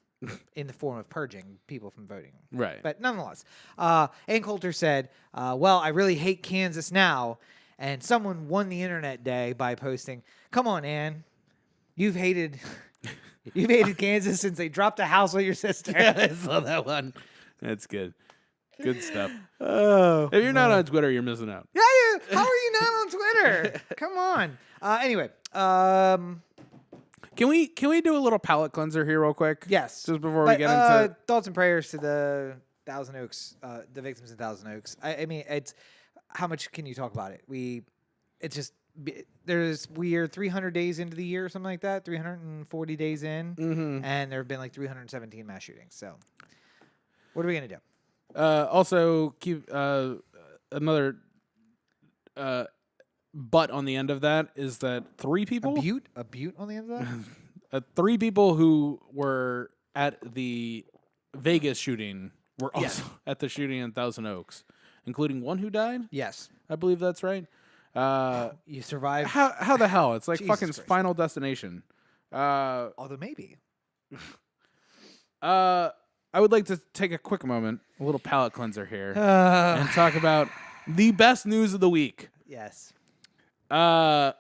in the form of purging people from voting. Right. But nonetheless, Ann Coulter said, well, I really hate Kansas now. And someone won the internet day by posting, come on, Ann. You've hated Kansas since they dropped a house with your sister. Yeah, I saw that one. That's good. Good stuff. Oh. If you're not on Twitter, you're missing out. Yeah, how are you not on Twitter? Come on. Anyway, Can we do a little palate cleanser here real quick? yes. Just before we get into thoughts and prayers to the Thousand Oaks, the victims in Thousand Oaks. I mean, it's how much can you talk about it? We are 300 days into the year or something like that, 340 days in, and there have been like 317 mass shootings. So, what are we gonna do? also keep another but on the end of that is that 3 people A butte on the end of that. 3 people who were at the Vegas shooting were also at the shooting in Thousand Oaks, including one who died. Yes, I believe that's right. You survived. How the hell? It's like Jesus fucking Christ. Final Destination. Although maybe. I would like to take a quick moment, a little palate cleanser here, and talk about the best news of the week. Yes. The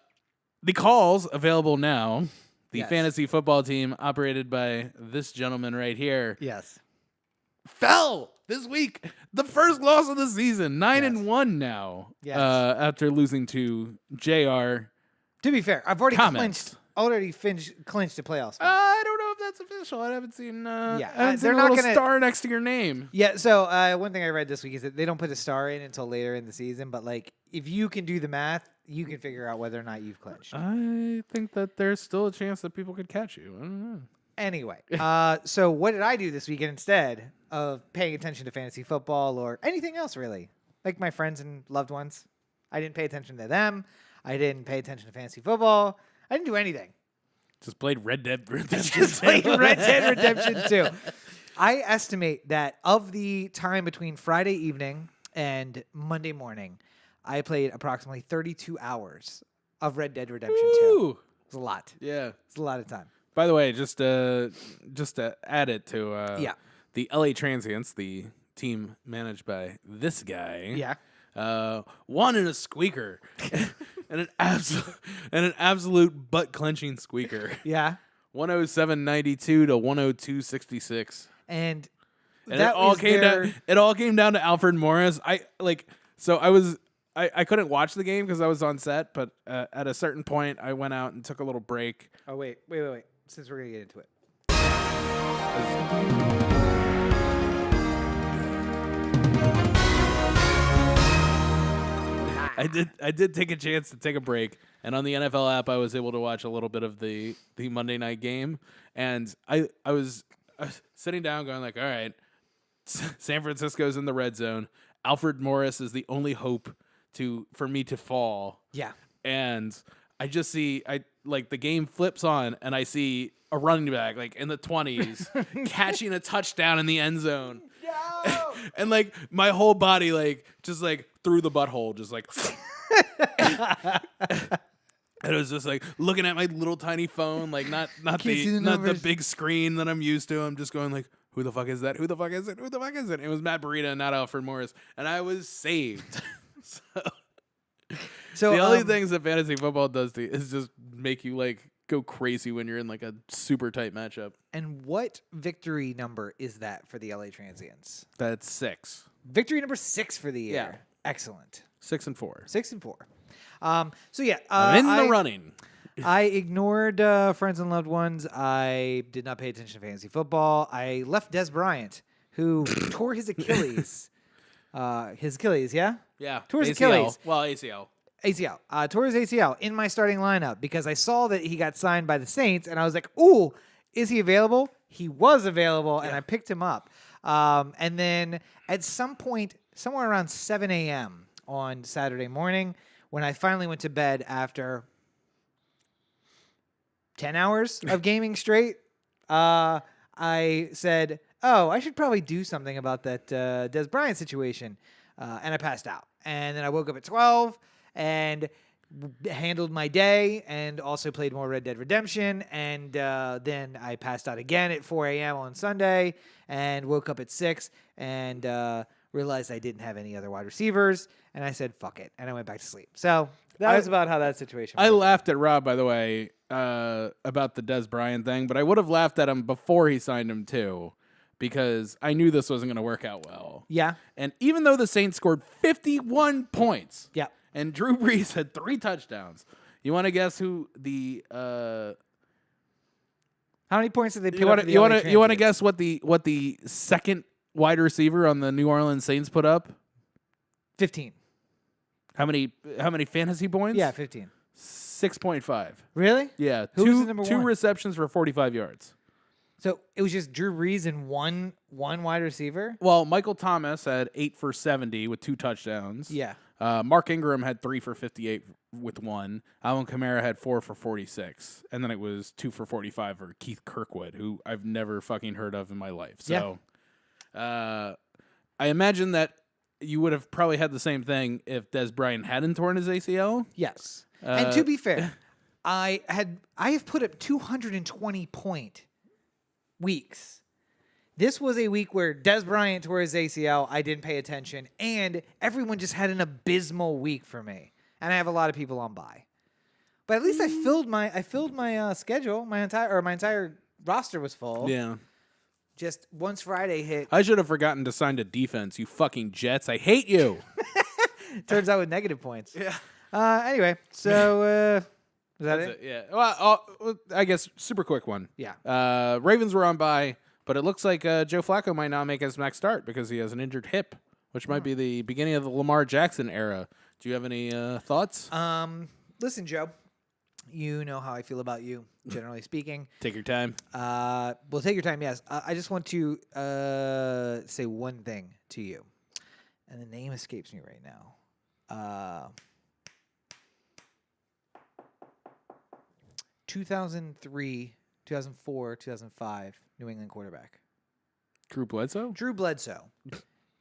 calls available now. The Yes. fantasy football team operated by this gentleman right here Yes. fell this week. The first loss of the season, 9-1 now. Yes. After losing to JR. To be fair, I've already Comments. clinched the playoffs. I don't know if that's official. I haven't seen. Yeah, I haven't seen they're a not little gonna- star next to your name. Yeah, so one thing I read this week is that they don't put a star in until later in the season, but like if you can do the math, you can figure out whether or not you've clinched. I think that there's still a chance that people could catch you. I don't know. Anyway, so what did I do this weekend instead of paying attention to fantasy football or anything else really? Like my friends and loved ones. I didn't pay attention to them. I didn't pay attention to fantasy football. I didn't do anything. Just played Red Dead Redemption. Just played Red Dead Redemption 2. I estimate that of the time between Friday evening and Monday morning, I played approximately 32 hours of Red Dead Redemption 2. Ooh. It's a lot. Yeah. It's a lot of time. By the way, just to add it to the LA Transients, the team managed by this guy. Yeah. Won in a squeaker. and an absolute butt clenching squeaker. Yeah. 107.92 to 102.66. And it all came down to Alfred Morris. I couldn't watch the game because I was on set, but at a certain point I went out and took a little break. Oh wait. Since we're gonna get into it. I did take a chance to take a break, and on the NFL app I was able to watch a little bit of the Monday night game, and I was sitting down going like, all right, San Francisco's in the red zone. Alfred Morris is the only hope for me to fall. Yeah. And I just see the game flips on and I see a running back like in the 20s catching a touchdown in the end zone. No! And like my whole body just through the butthole just like and it was just like looking at my little tiny phone, like not the big screen that I'm used to. I'm just going like, who the fuck is that? Who the fuck is it? Who the fuck is it? It was Matt Breida and not Alfred Morris. And I was saved. So the only things that fantasy football does to you is just make you like go crazy when you're in like a super tight matchup. And what victory number is that for the LA Transients? That's 6. Victory number 6 for the year. Yeah. Excellent. 6-4. 6-4. So yeah, I'm in the running. I ignored friends and loved ones. I did not pay attention to fantasy football. I left Des Bryant, who tore his Achilles. Yeah? Yeah. Tore his ACL. Achilles. Well, ACL. ACL. Tore his ACL in my starting lineup because I saw that he got signed by the Saints, and I was like, ooh, is he available? He was available, and I picked him up. And then at some point, somewhere around 7 a.m. on Saturday morning, when I finally went to bed after 10 hours of gaming straight, I said, oh, I should probably do something about that Des Bryant situation. And I passed out. And then I woke up at 12 and handled my day and also played more Red Dead Redemption. And then I passed out again at 4 a.m. on Sunday and woke up at 6 and realized I didn't have any other wide receivers. And I said, fuck it. And I went back to sleep. So that was about how that situation I worked. laughed at Rob, by the way, about the Des Bryant thing, but I would have laughed at him before he signed him too, because I knew this wasn't going to work out well. Yeah. And even though the Saints scored 51 points, Yeah. and Drew Brees had 3 touchdowns, you want to guess who the How many points did they put you up want for the you LA want to you want to Champions? guess what the second wide receiver on the New Orleans Saints put up? 15. How many fantasy points? Yeah, 15. 6.5. Really? Yeah, Who was the number two one? receptions for 45 yards. So it was just Drew Brees and one wide receiver? Well, Michael Thomas had 8 for 70 with 2 touchdowns. Yeah. Mark Ingram had 3 for 58 with 1. Alvin Kamara had 4 for 46. And then it was 2 for 45 for Keith Kirkwood, who I've never fucking heard of in my life. So I imagine that you would have probably had the same thing if Des Bryant hadn't torn his ACL. Yes. And to be fair, I have put up 220 point weeks. This was a week where Des Bryant tore his ACL. I didn't pay attention, and everyone just had an abysmal week for me. And I have a lot of people on bye, but at least I filled my schedule. My entire roster was full. Yeah. Just once Friday hit, I should have forgotten to sign to defense, you fucking Jets. I hate you. turns out with negative points. Yeah. Anyway, so is that That's it? it. Yeah. Well, I guess super quick one. Yeah. Ravens were on bye, but it looks like Joe Flacco might not make his next start because he has an injured hip, which might be the beginning of the Lamar Jackson era. Do you have any thoughts? Listen, Joe. You know how I feel about you, generally speaking. Take your time. Well, take your time, yes. I just want to say one thing to you. And the name escapes me right now. 2003, 2004, 2005 New England quarterback. Drew Bledsoe? Drew Bledsoe.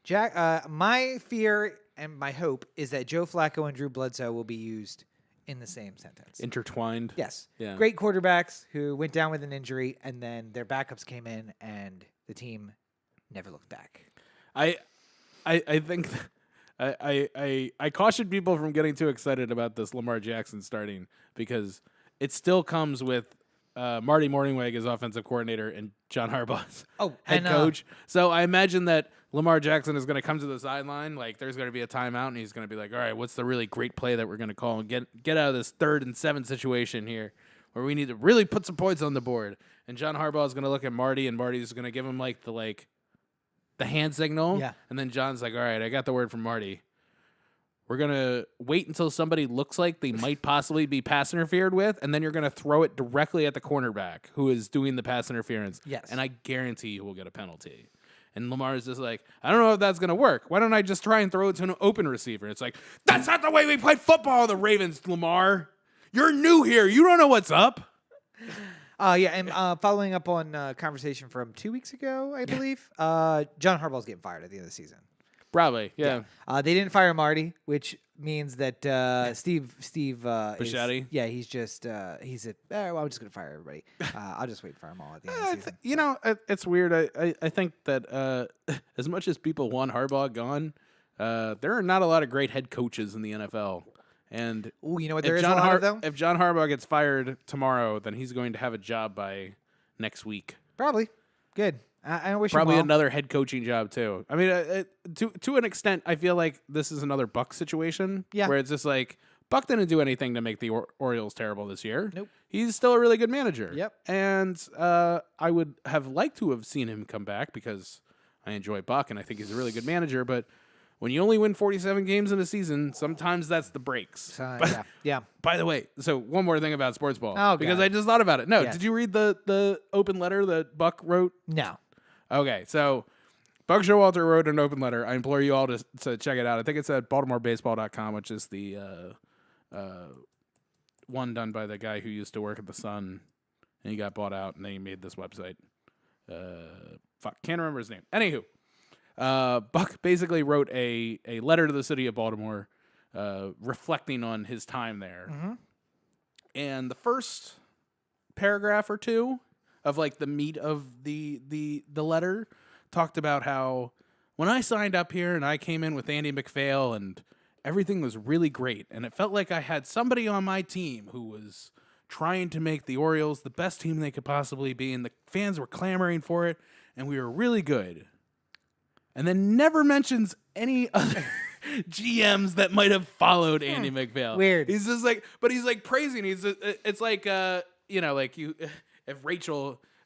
Jack, my fear and my hope is that Joe Flacco and Drew Bledsoe will be used in the same sentence. Intertwined. Yes. Yeah. Great quarterbacks who went down with an injury, and then their backups came in, and the team never looked back. I think I caution people from getting too excited about this Lamar Jackson starting because it still comes with Marty Mornhinweg as offensive coordinator and John Harbaugh's head coach. So I imagine that Lamar Jackson is going to come to the sideline. Like there's going to be a timeout, and he's going to be like, "All right, what's the really great play that we're going to call and get out of this 3rd and 7 situation here, where we need to really put some points on the board?" And John Harbaugh is going to look at Marty, and Marty's going to give him the hand signal. Yeah. And then John's like, "All right, I got the word from Marty. We're going to wait until somebody looks like they might possibly be pass interfered with, and then you're going to throw it directly at the cornerback who is doing the pass interference. Yes. And I guarantee you will get a penalty." And Lamar is just like, "I don't know if that's going to work. Why don't I just try and throw it to an open receiver?" It's like, that's not the way we play football in the Ravens, Lamar. You're new here. You don't know what's up. Yeah, and following up on conversation from 2 weeks ago, I believe, John Harbaugh's getting fired at the end of the season. Probably, yeah. They didn't fire Marty, which means that Steve Bisciotti? He's just he's a. Well, I'm just gonna fire everybody. I'll just wait and fire them all at the end of the season. You know, it's weird. I think that as much as people want Harbaugh gone, there are not a lot of great head coaches in the NFL. And Ooh, you know what? There is a lot of them. If John Harbaugh gets fired tomorrow, then he's going to have a job by next week. Probably. Good. I wish Probably him well. another head coaching job too. I mean, to an extent, I feel like this is another Buck situation. Yeah. Where it's just like Buck didn't do anything to make the Orioles terrible this year. Nope. He's still a really good manager. Yep. And I would have liked to have seen him come back because I enjoy Buck and I think he's a really good manager. But when you only win 47 games in a season, sometimes that's the breaks. Yeah. By the way, so one more thing about sports ball. Oh, because God. I just thought about it. No, Yeah. did you read the open letter that Buck wrote? No. Okay, so Buck Showalter wrote an open letter. I implore you all to check it out. I think it's at BaltimoreBaseball.com, which is the one done by the guy who used to work at the Sun, and he got bought out, and then he made this website. Can't remember his name. Anywho, Buck basically wrote a letter to the city of Baltimore reflecting on his time there. And the first paragraph or two of like the meat of the letter talked about how when I signed up here and I came in with Andy McPhail and everything was really great and it felt like I had somebody on my team who was trying to make the Orioles the best team they could possibly be, and the fans were clamoring for it, and we were really good. And then never mentions any other GMs that might have followed Andy McPhail. Weird. He's just like, but he's like praising. It's like, like if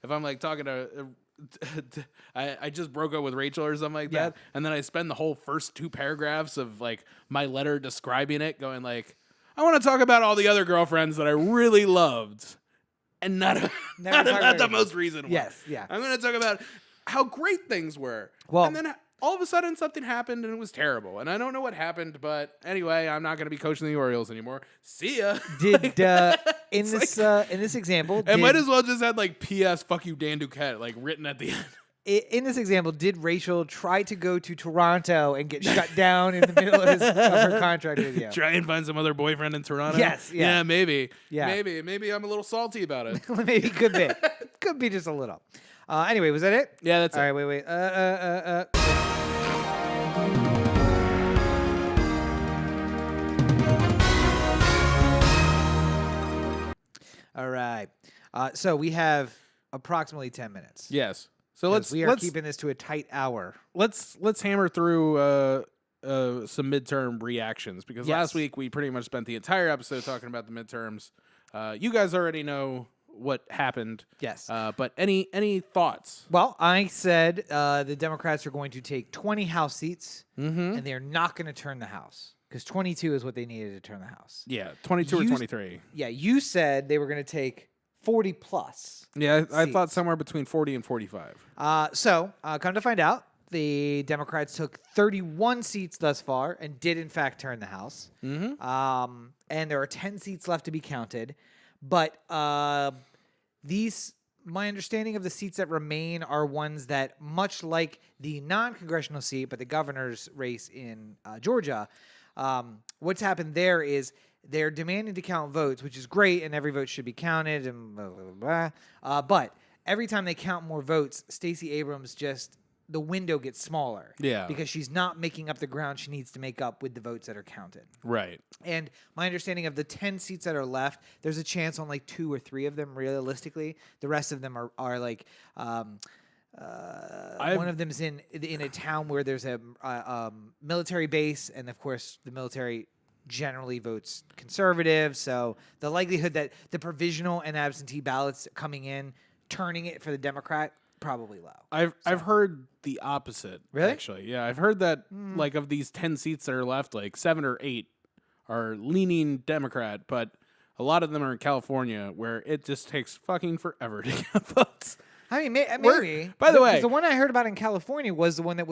I'm like talking to, I just broke up with Rachel or something like that, and then I spend the whole first 2 paragraphs of like my letter describing it, going like, I want to talk about all the other girlfriends that I really loved, and not about the most recent one. Yes, yeah. I'm going to talk about how great things were. Well, and then all of a sudden something happened and it was terrible. And I don't know what happened, but anyway, I'm not going to be coaching the Orioles anymore. See ya. In this example, it might as well just had like P.S. fuck you, Dan Duquette, like written at the end. In this example, did Rachel try to go to Toronto and get shut down in the middle of her contract with you? Try and find some other boyfriend in Toronto? Yes. Yeah. Yeah, maybe. Yeah. Maybe I'm a little salty about it. Maybe could be. Could be just a little. Anyway, was that it? Yeah, that's all it. All right, wait. All right. So we have approximately 10 minutes. Yes. So let's keeping this to a tight hour. Let's hammer through some midterm reactions, because last week we pretty much spent the entire episode talking about the midterms. You guys already know what happened. Yes. But any thoughts? Well, I said the Democrats are going to take 20 House seats, and they're not going to turn the House, because 22 is what they needed to turn the House. Yeah, 22 or 23. Yeah, you said they were going to take 40 plus. Yeah, I thought somewhere between 40 and 45. So come to find out, the Democrats took 31 seats thus far and did, in fact, turn the House. And there are 10 seats left to be counted. But my understanding of the seats that remain are ones that, much like the non-congressional seat, but the governor's race in Georgia, what's happened there is they're demanding to count votes, which is great, and every vote should be counted, and blah, blah, blah. But every time they count more votes, Stacey Abrams the window gets smaller. Yeah. Because she's not making up the ground she needs to make up with the votes that are counted. Right. And my understanding of the 10 seats that are left, there's a chance on like 2 or 3 of them, realistically. The rest of them are like... one of them is in a town where there's a military base, and of course the military generally votes conservative. So the likelihood that the provisional and absentee ballots coming in, turning it for the Democrat, probably low. I've heard the opposite. Really? Actually, yeah, I've heard that like of these 10 seats that are left, like 7 or 8 are leaning Democrat, but a lot of them are in California, where it just takes fucking forever to get votes. I mean, maybe. By the way, the one I heard about in California was the one that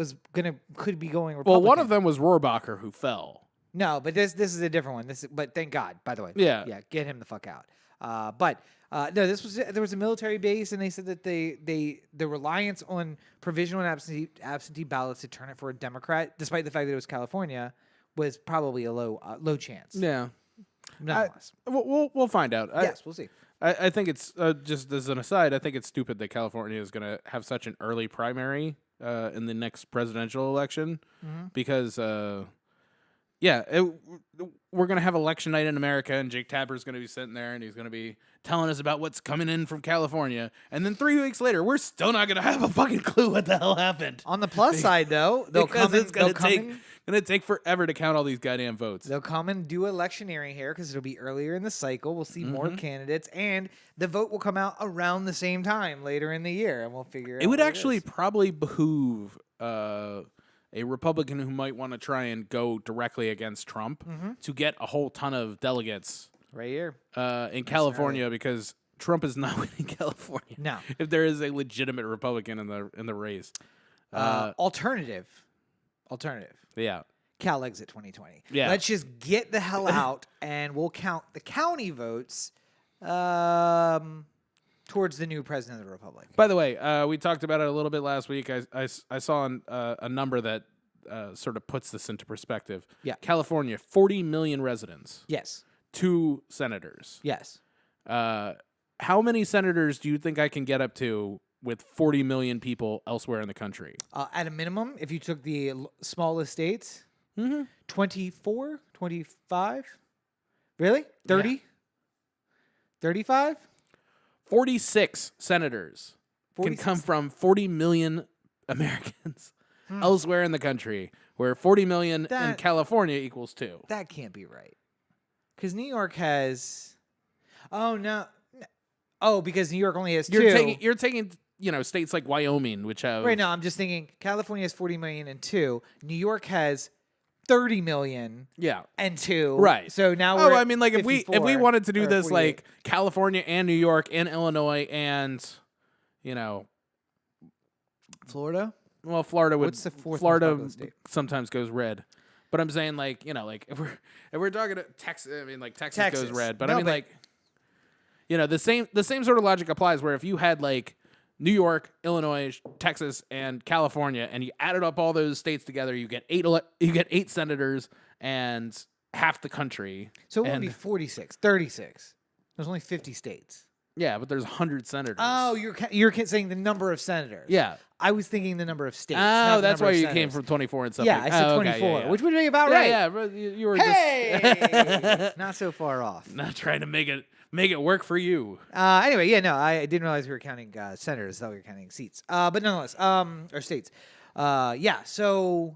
could be going Republican. Well, one of them was Rohrabacher, who fell. No, but this is a different one. But thank God, by the way. Yeah, get him the fuck out. No, there was a military base, and they said that the reliance on provisional and absentee ballots to turn it for a Democrat, despite the fact that it was California, was probably a low chance. Yeah, nonetheless. We'll find out. Yes, we'll see. I think it's just as an aside, I think it's stupid that California is going to have such an early primary in the next presidential election, because we're going to have election night in America, and Jake Tapper's going to be sitting there, and he's going to be telling us about what's coming in from California. And then 3 weeks later, we're still not going to have a fucking clue what the hell happened. On the plus side, though, it's going to take forever to count all these goddamn votes. They'll come and do electioneering here because it'll be earlier in the cycle. We'll see more candidates, and the vote will come out around the same time later in the year, and we'll figure out. It would actually probably behoove a Republican who might want to try and go directly against Trump to get a whole ton of delegates right here in California, because Trump is not winning California. No, if there is a legitimate Republican in the race, alternative. Yeah, Cal exit 2020. Yeah, let's just get the hell out, and we'll count the county votes towards the new president of the republic. By the way, we talked about it a little bit last week. I saw a number that sort of puts this into perspective. Yeah. California, 40 million residents. Yes. 2 senators. Yes. How many senators do you think I can get up to with 40 million people elsewhere in the country? At a minimum, if you took the smallest states, 24, 25? Really? 30? Yeah. 35? 46 senators 46? can come from 40 million Americans elsewhere in the country, where 40 million in California equals 2. That can't be right. Because New York has... Oh, no. Oh, because New York only has 2. You're taking states like Wyoming, which have... Right now, I'm just thinking California has 40 million and 2. New York has 30 million and 2. Right. So now we're like if we wanted to do this 48. like California and New York and Illinois and Florida? Well, Florida would... What's the fourth Florida most populous state? sometimes goes red. But I'm saying like if we're talking to Texas, Texas goes red. But the same sort of logic applies where if you had like New York, Illinois, Texas, and California, and you added up all those states together, you get 8 senators and half the country. So it would be 46, 36. There's only 50 states. Yeah, but there's 100 senators. Oh, you're saying the number of senators. Yeah. I was thinking the number of states. Oh, that's why you came from 24 and stuff. Yeah, I said 24, which would be about right. Yeah, but you were just not so far off. Not trying to make it work for you. Anyway, I didn't realize we were counting senators. I thought we were counting seats. But nonetheless, or states. So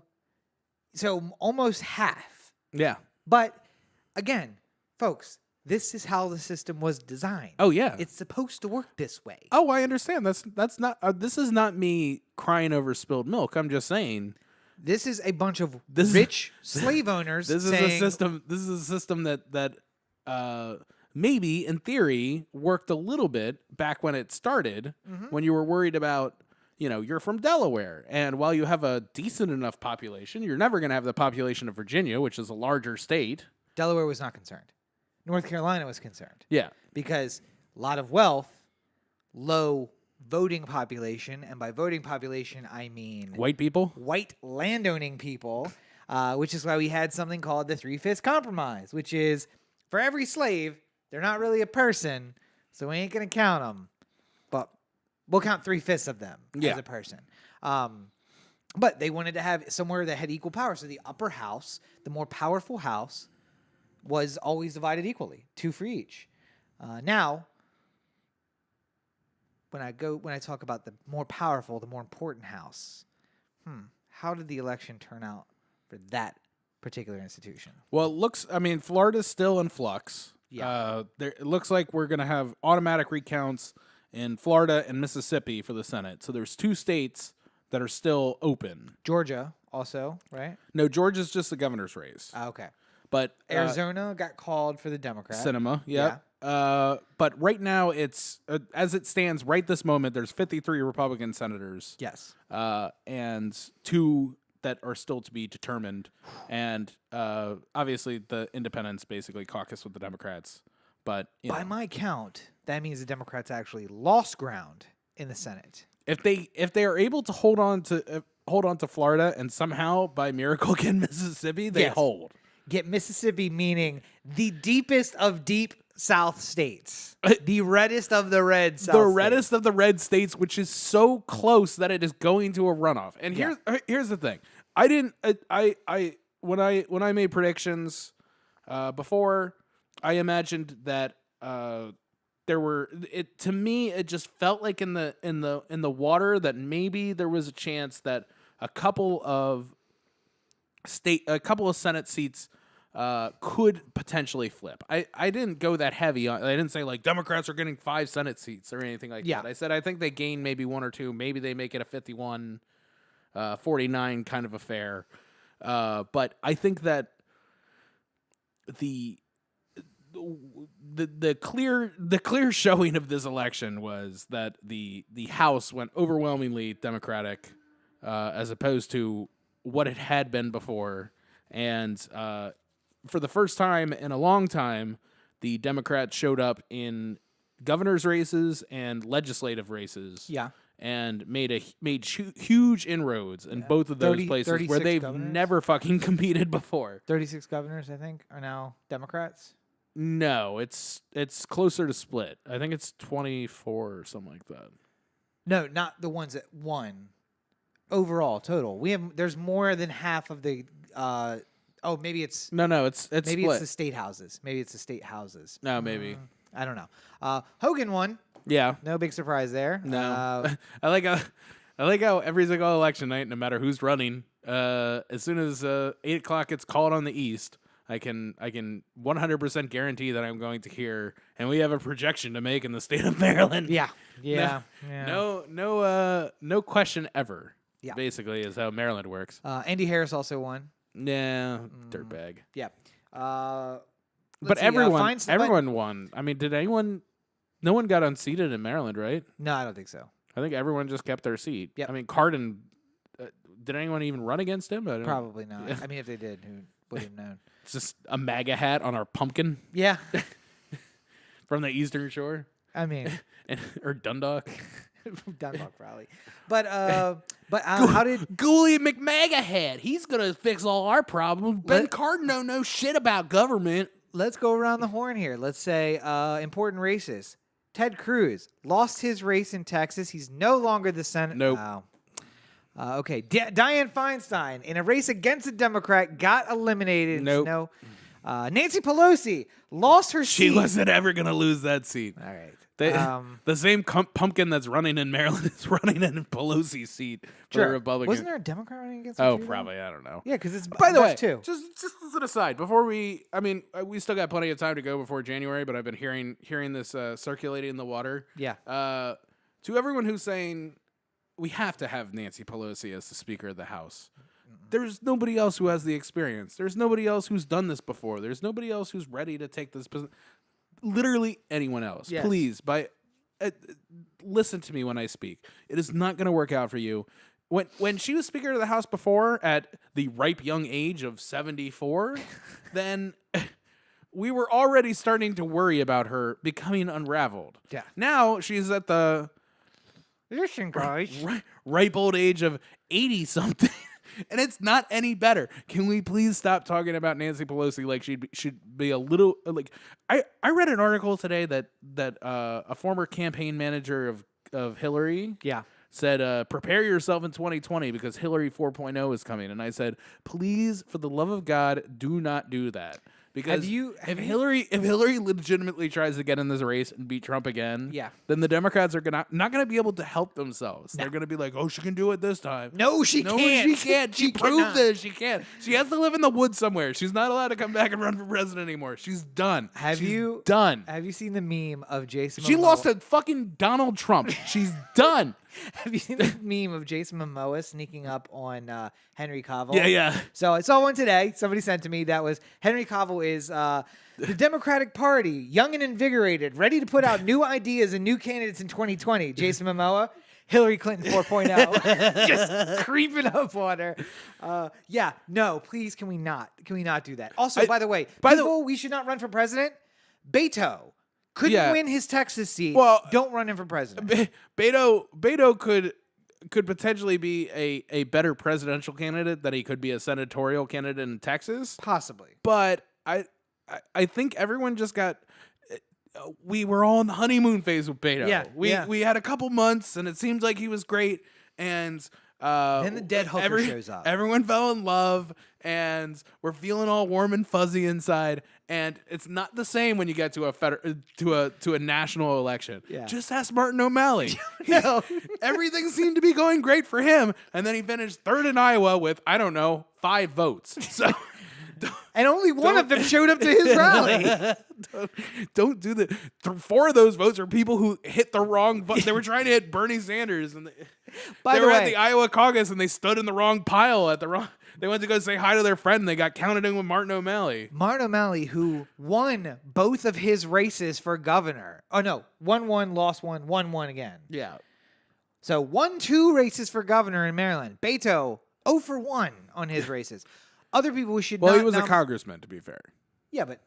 almost half. Yeah. But again, folks, this is how the system was designed. Oh yeah, it's supposed to work this way. Oh, I understand. That's not. This is not me crying over spilled milk. I'm just saying. This is a bunch of rich slave owners. This is a system. This is a system that maybe in theory worked a little bit back when it started, when you were worried about. You're from Delaware, and while you have a decent enough population, you're never going to have the population of Virginia, which is a larger state. Delaware was not concerned. North Carolina was concerned. Yeah. Because a lot of wealth, low voting population, and by voting population, I mean... White people? White landowning people, which is why we had something called the 3/5 compromise, which is, for every slave, they're not really a person, so we ain't going to count them, but we'll count 3/5 of them as a person. But they wanted to have somewhere that had equal power, so the upper house, the more powerful house, was always divided equally, 2 for each. Now, when I talk about the more powerful, the more important house, how did the election turn out for that particular institution? Well, Florida's still in flux. Yeah. It looks like we're going to have automatic recounts in Florida and Mississippi for the Senate. So there's 2 states that are still open. Georgia also, right? No, Georgia's just the governor's race. Okay. But Arizona got called for the Democrat. Cinema, yeah. But right now, it's as it stands right this moment, there's 53 Republican senators. Yes. And 2 that are still to be determined. And obviously, the independents basically caucus with the Democrats. But by my count, that means the Democrats actually lost ground in the Senate. If they are able to hold on to Florida and somehow by miracle get Mississippi, they hold. Get Mississippi, meaning the deepest of deep South states. The reddest of the red South The reddest of the red states, which is so close that it is going to a runoff. And here's the thing. When I made predictions before, I imagined that to me it just felt like in the water that maybe there was a chance that a couple of Senate seats could potentially flip. I didn't go that heavy on. I didn't say like Democrats are getting 5 Senate seats or anything like that. I said I think they gain maybe 1 or 2. Maybe they make it a 51-49 kind of affair. But I think that the clear showing of this election was that the House went overwhelmingly Democratic, as opposed to what it had been before. And for the first time in a long time, the Democrats showed up in governor's races and legislative races. Yeah. and made huge inroads in both of those places where they've never fucking competed before. 36 governors, I think, are now Democrats. No, it's closer to split. I think it's 24 or something like that. No, not the ones that won. Overall, total. There's more than half of the. Maybe it's no. It's maybe split. it's the state houses. Maybe it's the state houses. No, maybe. I don't know. Hogan won. Yeah. No big surprise there. No. I like how every single election night, no matter who's running, as soon as 8 o'clock gets called on the East, I can 100% guarantee that I'm going to hear, and we have a projection to make in the state of Maryland. Yeah. No question ever. Yeah. Basically, is how Maryland works. Andy Harris also won. Yeah, dirtbag. Yeah. But everyone won. I mean, did anyone? No one got unseated in Maryland, right? No, I don't think so. I think everyone just kept their seat. Yep. I mean, Cardin. Did anyone even run against him? Probably not. Yeah. I mean, if they did, who would have known? It's just a MAGA hat on our pumpkin. Yeah. From the Eastern Shore. I mean, or Dundalk. Dundalk probably. But how did Ghoulie McMAGA hat? He's gonna fix all our problems. Ben Cardin don't know shit about government. Let's go around the horn here. Let's say important races. Ted Cruz lost his race in Texas. He's no longer the Senate. Nope. Oh. Okay. Dianne Feinstein, in a race against a Democrat, got eliminated. Nope. No. Nancy Pelosi lost her seat. She wasn't ever going to lose that seat. All right. The same pumpkin that's running in Maryland is running in Pelosi's seat for the Republican. Wasn't there a Democrat running against her? Oh, probably. I don't know. Yeah, because it's by the way, too. Just as an aside, we still got plenty of time to go before January, but I've been hearing this circulating in the water. Yeah. To everyone who's saying we have to have Nancy Pelosi as the Speaker of the House. There's nobody else who has the experience. There's nobody else who's done this before. There's nobody else who's ready to take this position. Literally anyone else. Yes. Please, listen to me when I speak. It is not going to work out for you. When she was Speaker of the House before, at the ripe young age of 74, then we were already starting to worry about her becoming unraveled. Yeah. Now she's at the listen, guys, ripe old age of 80-something. And it's not any better. Can we please stop talking about Nancy Pelosi like she should be a little like? I read an article today that a former campaign manager of Hillary said prepare yourself in 2020 because Hillary 4.0 is coming. And I said, please, for the love of God, do not do that. Because if Hillary legitimately tries to get in this race and beat Trump again, then the Democrats are not going to be able to help themselves. No. They're going to be like, oh, she can do it this time. No, she can't. She proved this. She can't. She has to live in the woods somewhere. She's not allowed to come back and run for president anymore. She's done. Have you seen the meme of Jason Momoa? She lost to fucking Donald Trump. She's done. Have you seen the meme of Jason Momoa sneaking up on Henry Cavill? Yeah. So I saw one today. Somebody sent to me that was Henry Cavill is the Democratic Party, young and invigorated, ready to put out new ideas and new candidates in 2020. Jason Momoa, Hillary Clinton 4.0, just creeping up on her. No, please, can we not do that? Also, by the way, we should not run for president. Beto couldn't win his Texas seat. Well, don't run him for president. Beto could potentially be a better presidential candidate than he could be a senatorial candidate in Texas. Possibly. But I think everyone just got. We were all in the honeymoon phase with Beto. We had a couple months, and it seemed like he was great. And then the dead hooker shows up. Everyone fell in love, and we're feeling all warm and fuzzy inside. And it's not the same when you get to a national election. Yeah. Just ask Martin O'Malley. No, everything seemed to be going great for him, and then he finished third in Iowa with 5 votes. So. And only one of them showed up to his rally. Don't do that. 4 of those votes are people who hit the wrong vote. They were trying to hit Bernie Sanders, and they were at the Iowa caucus, and they stood in the wrong pile They went to go say hi to their friend, and they got counted in with Martin O'Malley. Martin O'Malley, who won both of his races for governor. Oh no, won 1, lost 1, won 1 again. Yeah. So won 2 races for governor in Maryland. Beto 0 for 1 on his races. Other people we should. Well, he was a congressman, to be fair. Yeah, but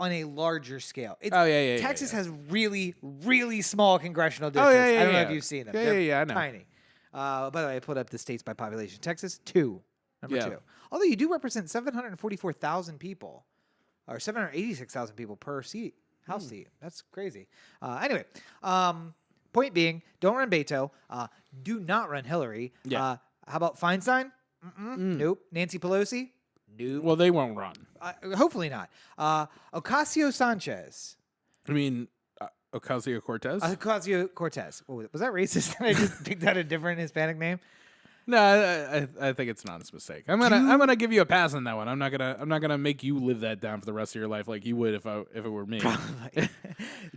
on a larger scale. Texas has really, really small congressional districts. I don't know if you've seen them. Yeah, I know. Tiny. By the way, I pulled up the states by population. Texas, number 2. Although you do represent 744,000 people, or 786,000 people per seat, House seat. That's crazy. Anyway, point being, don't run Beto. Do not run Hillary. Yeah. How about Feinstein? Nope. Nancy Pelosi? Nope. Well, they won't run. Hopefully not. Ocasio-Sanchez. I mean, Ocasio-Cortez? Ocasio-Cortez. Oh, was that racist? I just picked out a different Hispanic name. No, I think it's an honest mistake. I'm gonna give you a pass on that one. I'm not gonna make you live that down for the rest of your life like you would if it were me.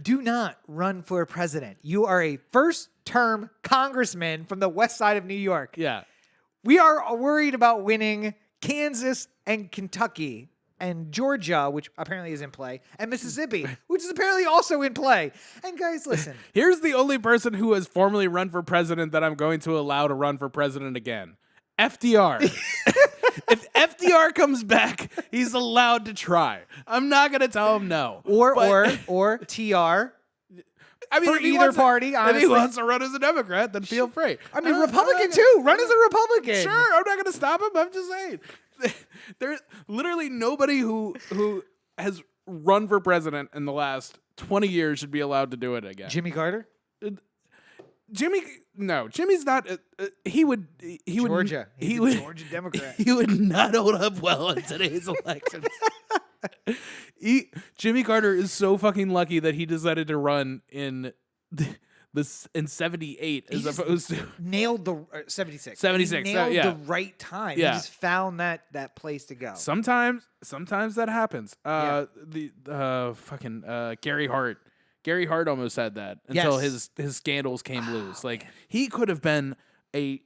Do not run for president. You are a first-term congressman from the west side of New York. Yeah. We are worried about winning Kansas and Kentucky and Georgia, which apparently is in play, and Mississippi, which is apparently also in play. And guys, listen. Here's the only person who has formally run for president that I'm going to allow to run for president again. FDR. If FDR comes back, he's allowed to try. I'm not going to tell him no. Or TR. I mean, for either party, honestly. If he wants to run as a Democrat, then feel free. I mean, Republican too. Run as a Republican. Sure, I'm not going to stop him. I'm just saying. There's literally nobody who has run for president in the last 20 years should be allowed to do it again. Jimmy Carter? Jimmy's not. He would. Georgia. He's a Georgia Democrat. He would not hold up well in today's elections. Jimmy Carter is so fucking lucky that he decided to run in 78 as opposed to nailed the 76. 76. He nailed the right time. Yeah. He just found that place to go. Sometimes that happens. Gary Hart. Gary Hart almost had that until his scandals came loose. Like he could have been a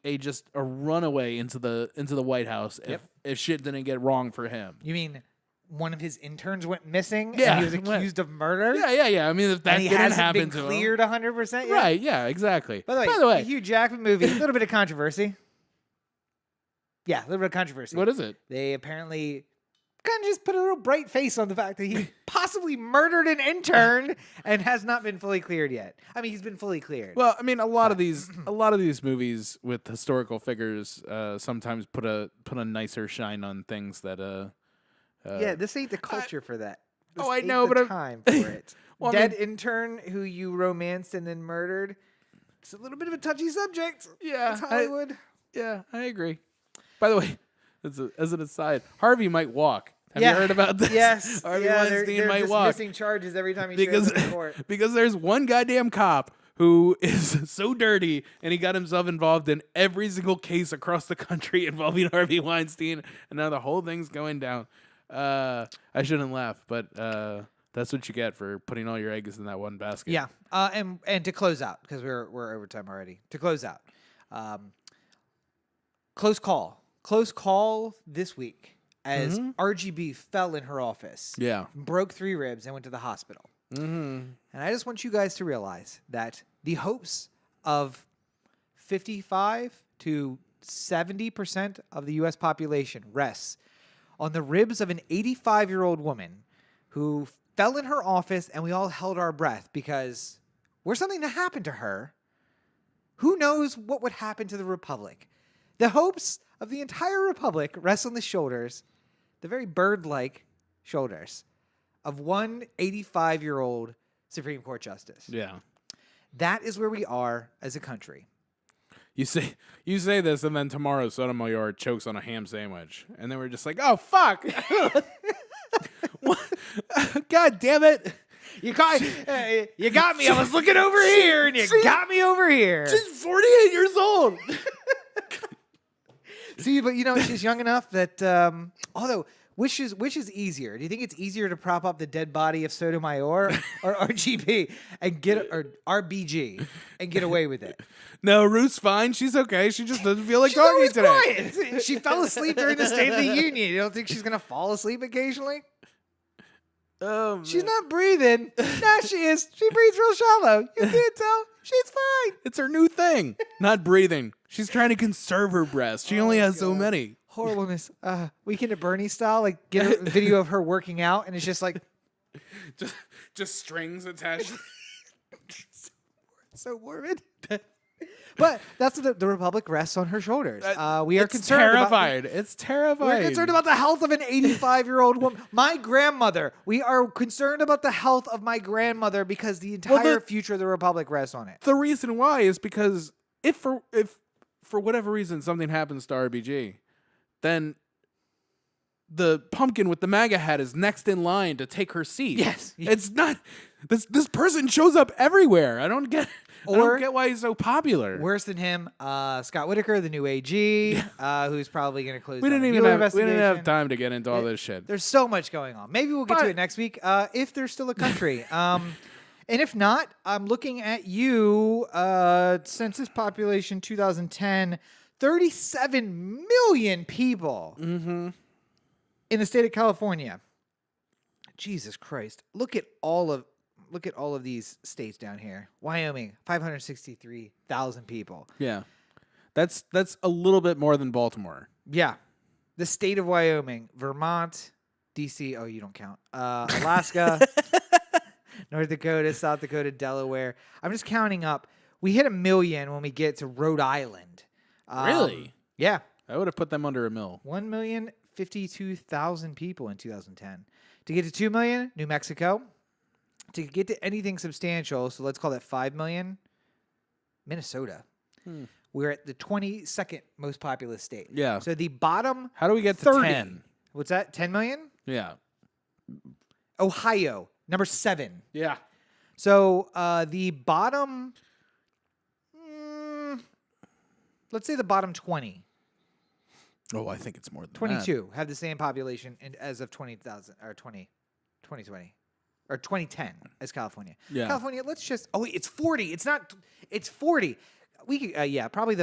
runaway into the White House if shit didn't get wrong for him. You mean one of his interns went missing and he was accused of murder? Yeah. I mean, if that didn't happen to him. Cleared 100% yet? Right, yeah, exactly. By the way, the Hugh Jackman movie, a little bit of controversy. Yeah, a little bit of controversy. What is it? They apparently kind of just put a little bright face on the fact that he possibly murdered an intern and has not been fully cleared yet. I mean, he's been fully cleared. Well, I mean, a lot of these movies with historical figures sometimes put a nicer shine on things that this ain't the culture for that. I know, but time for it. Well, Dead intern who you romanced and then murdered. It's a little bit of a touchy subject. Yeah, it's Hollywood. I agree. By the way, as an aside, Harvey might walk. Have you heard about this? Yes. Harvey Weinstein might walk. Missing charges every time he shows up in court. Because there's one goddamn cop who is so dirty and he got himself involved in every single case across the country involving Harvey Weinstein, and now the whole thing's going down. I shouldn't laugh, but that's what you get for putting all your eggs in that one basket. Yeah. And to close out, because we're over time already. To close out, close call this week as RGB fell in her office. Yeah. Broke 3 ribs and went to the hospital. And I just want you guys to realize that the hopes of 55 to 70% of the U.S. population rests on the ribs of an 85-year-old woman who fell in her office, and we all held our breath because were something to happen to her, who knows what would happen to the Republic? The hopes of the entire Republic rest on the shoulders, the very bird-like shoulders, of one 85-year-old Supreme Court justice. Yeah. That is where we are as a country. You say this, and then tomorrow Sotomayor chokes on a ham sandwich, and then we're just like, oh fuck! God damn it! You got me. I was looking over here, and you got me over here. She's 48 years old. See, but she's young enough that although. Which is easier? Do you think it's easier to prop up the dead body of Sotomayor or RGB and RBG and get away with it? No, Ruth's fine. She's okay. She just doesn't feel like talking today. Quiet. She fell asleep during the State of the Union. You don't think she's gonna fall asleep occasionally? She's not breathing. Nah, she is. She breathes real shallow. You can't tell. She's fine. It's her new thing. Not breathing. She's trying to conserve her breath. She only has so many. Horribleness. Weekend at Bernie style, like get a video of her working out, and it's just like just strings attached. So morbid. But that's what the Republic rests on her shoulders. We are concerned. Terrified. It's terrifying. We're concerned about the health of an 85-year-old woman. My grandmother. We are concerned about the health of my grandmother because the entire future of the Republic rests on it. The reason why is because if for whatever reason something happens to RBG, then the pumpkin with the MAGA hat is next in line to take her seat. Yes. It's not. This person shows up everywhere. I don't get why he's so popular. Worse than him, Scott Whitaker, the new AG, who's probably going to close. We didn't have time to get into all this shit. There's so much going on. Maybe we'll get to it next week if there's still a country. And if not, I'm looking at you. Census population 2010, 37 million people in the state of California. Jesus Christ! Look at all of these states down here. Wyoming, 563,000 people. Yeah. That's a little bit more than Baltimore. Yeah. The state of Wyoming, Vermont, D.C. Oh, you don't count. Alaska, North Dakota, South Dakota, Delaware. I'm just counting up. We hit 1 million when we get to Rhode Island. Really? Yeah. I would have put them under 1 mil. 1,052,000 people in 2010. To get to 2 million, New Mexico. To get to anything substantial, so let's call that 5 million, Minnesota. We're at the 22nd most populous state. Yeah. So the bottom How do we get 30. to 10? What's that? 10 million? Yeah. Ohio, number 7. Yeah. So the bottom, let's say the bottom 20. Oh, I think it's more than 22 have the same population as of 20,000 or 2020 or 2010 as California. Yeah. California, let's just it's 40. It's not it's 40. We could it's probably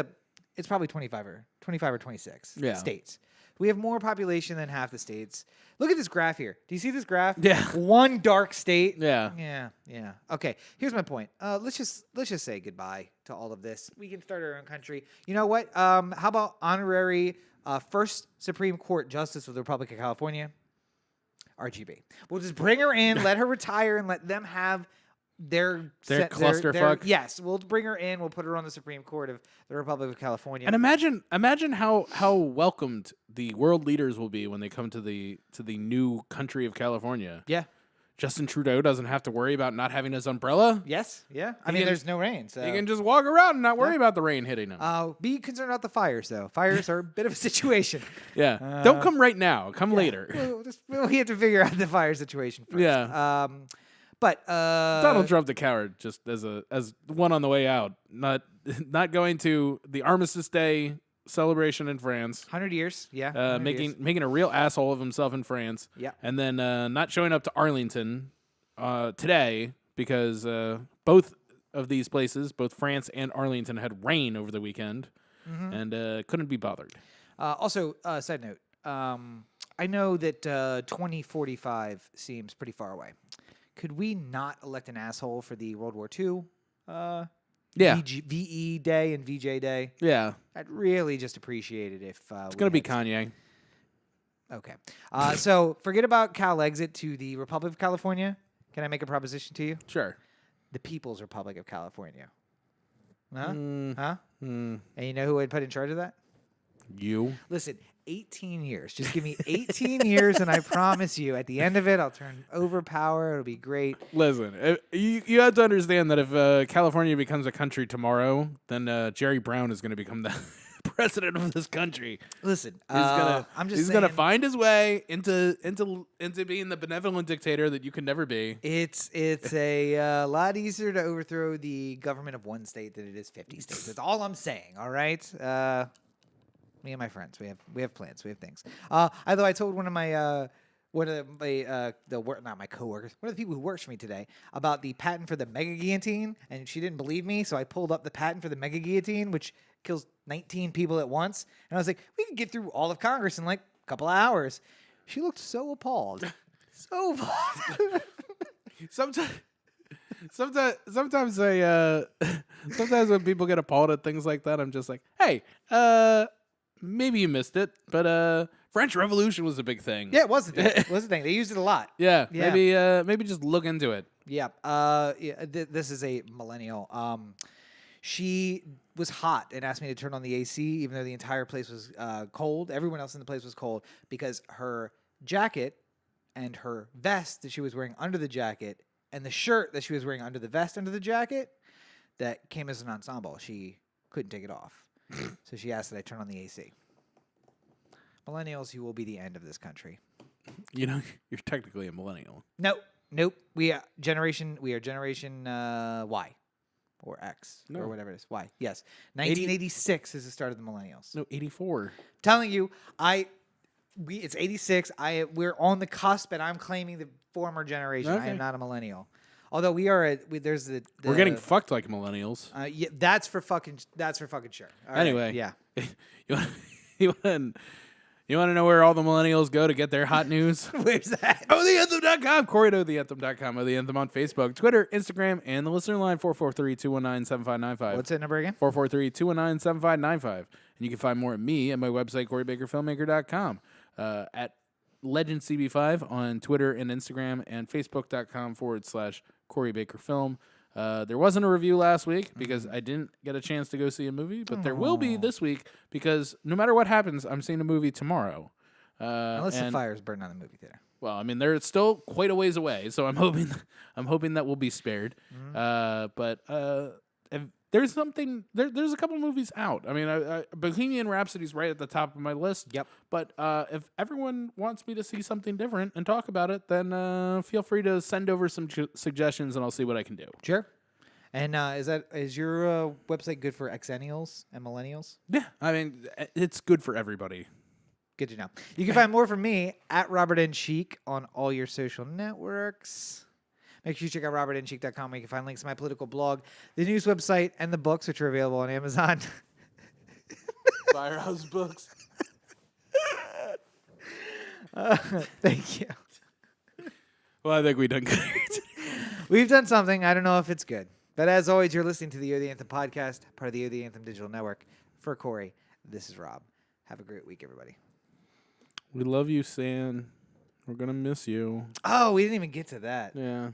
25 or 26 states. We have more population than half the states. Look at this graph here. Do you see this graph? Yeah. One dark state. Yeah. Yeah. Okay. Here's my point. Let's just say goodbye to all of this. We can start our own country. You know what? How about honorary first Supreme Court Justice of the Republic of California? RGB. We'll just bring her in, let her retire, and let them have their clusterfuck. Yes, we'll bring her in. We'll put her on the Supreme Court of the Republic of California. And imagine how welcomed the world leaders will be when they come to the new country of California. Yeah. Justin Trudeau doesn't have to worry about not having his umbrella. Yes. Yeah. I mean, there's no rain, so he can just walk around and not worry about the rain hitting him. Be concerned about the fires, though. Fires are a bit of a situation. Yeah. Don't come right now. Come later. We have to figure out the fire situation first. Yeah. But Donald Trump the coward, just as one on the way out, not going to the Armistice Day celebration in France. 100 years, yeah. Making a real asshole of himself in France. Yeah. And then not showing up to Arlington today because both of these places, both France and Arlington, had rain over the weekend and couldn't be bothered. Also, side note, I know that 2045 seems pretty far away. Could we not elect an asshole for the World War II? VE Day and VJ Day. Yeah. I'd really just appreciate it if it's going to be Kanye. Okay. So forget about Cal exit to the Republic of California. Can I make a proposition to you? Sure. The People's Republic of California. Huh? And you know who I'd put in charge of that? You. Listen, 18 years. Just give me 18 years, and I promise you, at the end of it, I'll turn over power. It'll be great. Listen, you have to understand that if California becomes a country tomorrow, then Jerry Brown is going to become the president of this country. Listen, he's gonna find his way into being the benevolent dictator that you can never be. It's a lot easier to overthrow the government of one state than it is 50 states. That's all I'm saying. All right. Me and my friends, we have plans, we have things. Although I told one of my not my coworkers, one of the people who works for me today about the patent for the mega guillotine, and she didn't believe me, so I pulled up the patent for the mega guillotine, which kills 19 people at once, and I was like, we could get through all of Congress in like a couple of hours. She looked so appalled, so appalled. Sometimes when people get appalled at things like that, I'm just like, hey, maybe you missed it, but French Revolution was a big thing. Yeah, it was the thing. It was the thing. They used it a lot. Yeah. Maybe just look into it. Yeah. This is a millennial. She was hot and asked me to turn on the AC, even though the entire place was cold. Everyone else in the place was cold because her jacket and her vest that she was wearing under the jacket and the shirt that she was wearing under the vest under the jacket that came as an ensemble. She couldn't take it off. So she asked that I turn on the AC. Millennials, you will be the end of this country. You know, you're technically a millennial. Nope. We are generation Y or X or whatever it is. Y. Yes. 1986 is the start of the millennials. No, 84. Telling you, it's 86. We're on the cusp, and I'm claiming the former generation. Okay. I am not a millennial. Although we're getting fucked like millennials. Yeah, that's for fucking sure. All anyway, right, yeah. You want to know where all the millennials go to get their hot news? Where's that? OTheAnthem.com. Corey at OTheAnthem.com. O The Anthem on Facebook, Twitter, Instagram, and the listener line 443-219-7595. What's that number again? 443-219-7595. And you can find more at me at my website, CoreyBakerFilmmaker.com, at LegendCB5 on Twitter and Instagram, and Facebook.com/CoreyBakerFilm. There wasn't a review last week because I didn't get a chance to go see a movie, but there will be this week because no matter what happens, I'm seeing a movie tomorrow. Unless the fire's burning on the movie theater. Well, I mean, they're still quite a ways away, so I'm hoping that we'll be spared. But if there's something. There's a couple movies out. I mean, Bohemian Rhapsody's right at the top of my list. Yep. But if everyone wants me to see something different and talk about it, then feel free to send over some suggestions, and I'll see what I can do. Sure. And is your website good for exennials and millennials? Yeah, I mean, it's good for everybody. Good to know. You can find more from me at Robert N. Cheek on all your social networks. Make sure you check out robertncheek.com where you can find links to my political blog, the news website, and the books, which are available on Amazon. Firehouse Books. Thank you. Well, I think we've done good. We've done something. I don't know if it's good. But as always, you're listening to the O The Anthem podcast, part of the O The Anthem digital network. For Corey, this is Rob. Have a great week, everybody. We love you, San. We're going to miss you. Oh, we didn't even get to that. Yeah.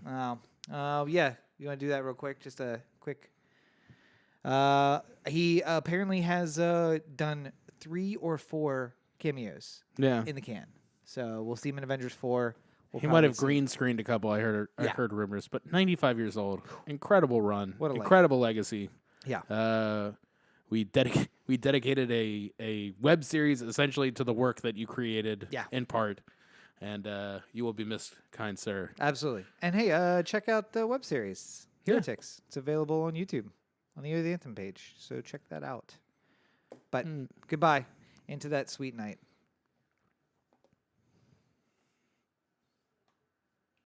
Yeah. You want to do that real quick? Just a quick. He apparently has done 3 or 4 cameos in the can. So we'll see him in Avengers 4. He might have green screened a couple. I heard rumors, but 95 years old. Incredible run. What a incredible legacy. Yeah. We dedicated a web series essentially to the work that you created in part. And you will be missed, kind sir. Absolutely. And hey, check out the web series, Heretics. Yeah. It's available on YouTube on the O The Anthem page. So check that out. But goodbye into that sweet night.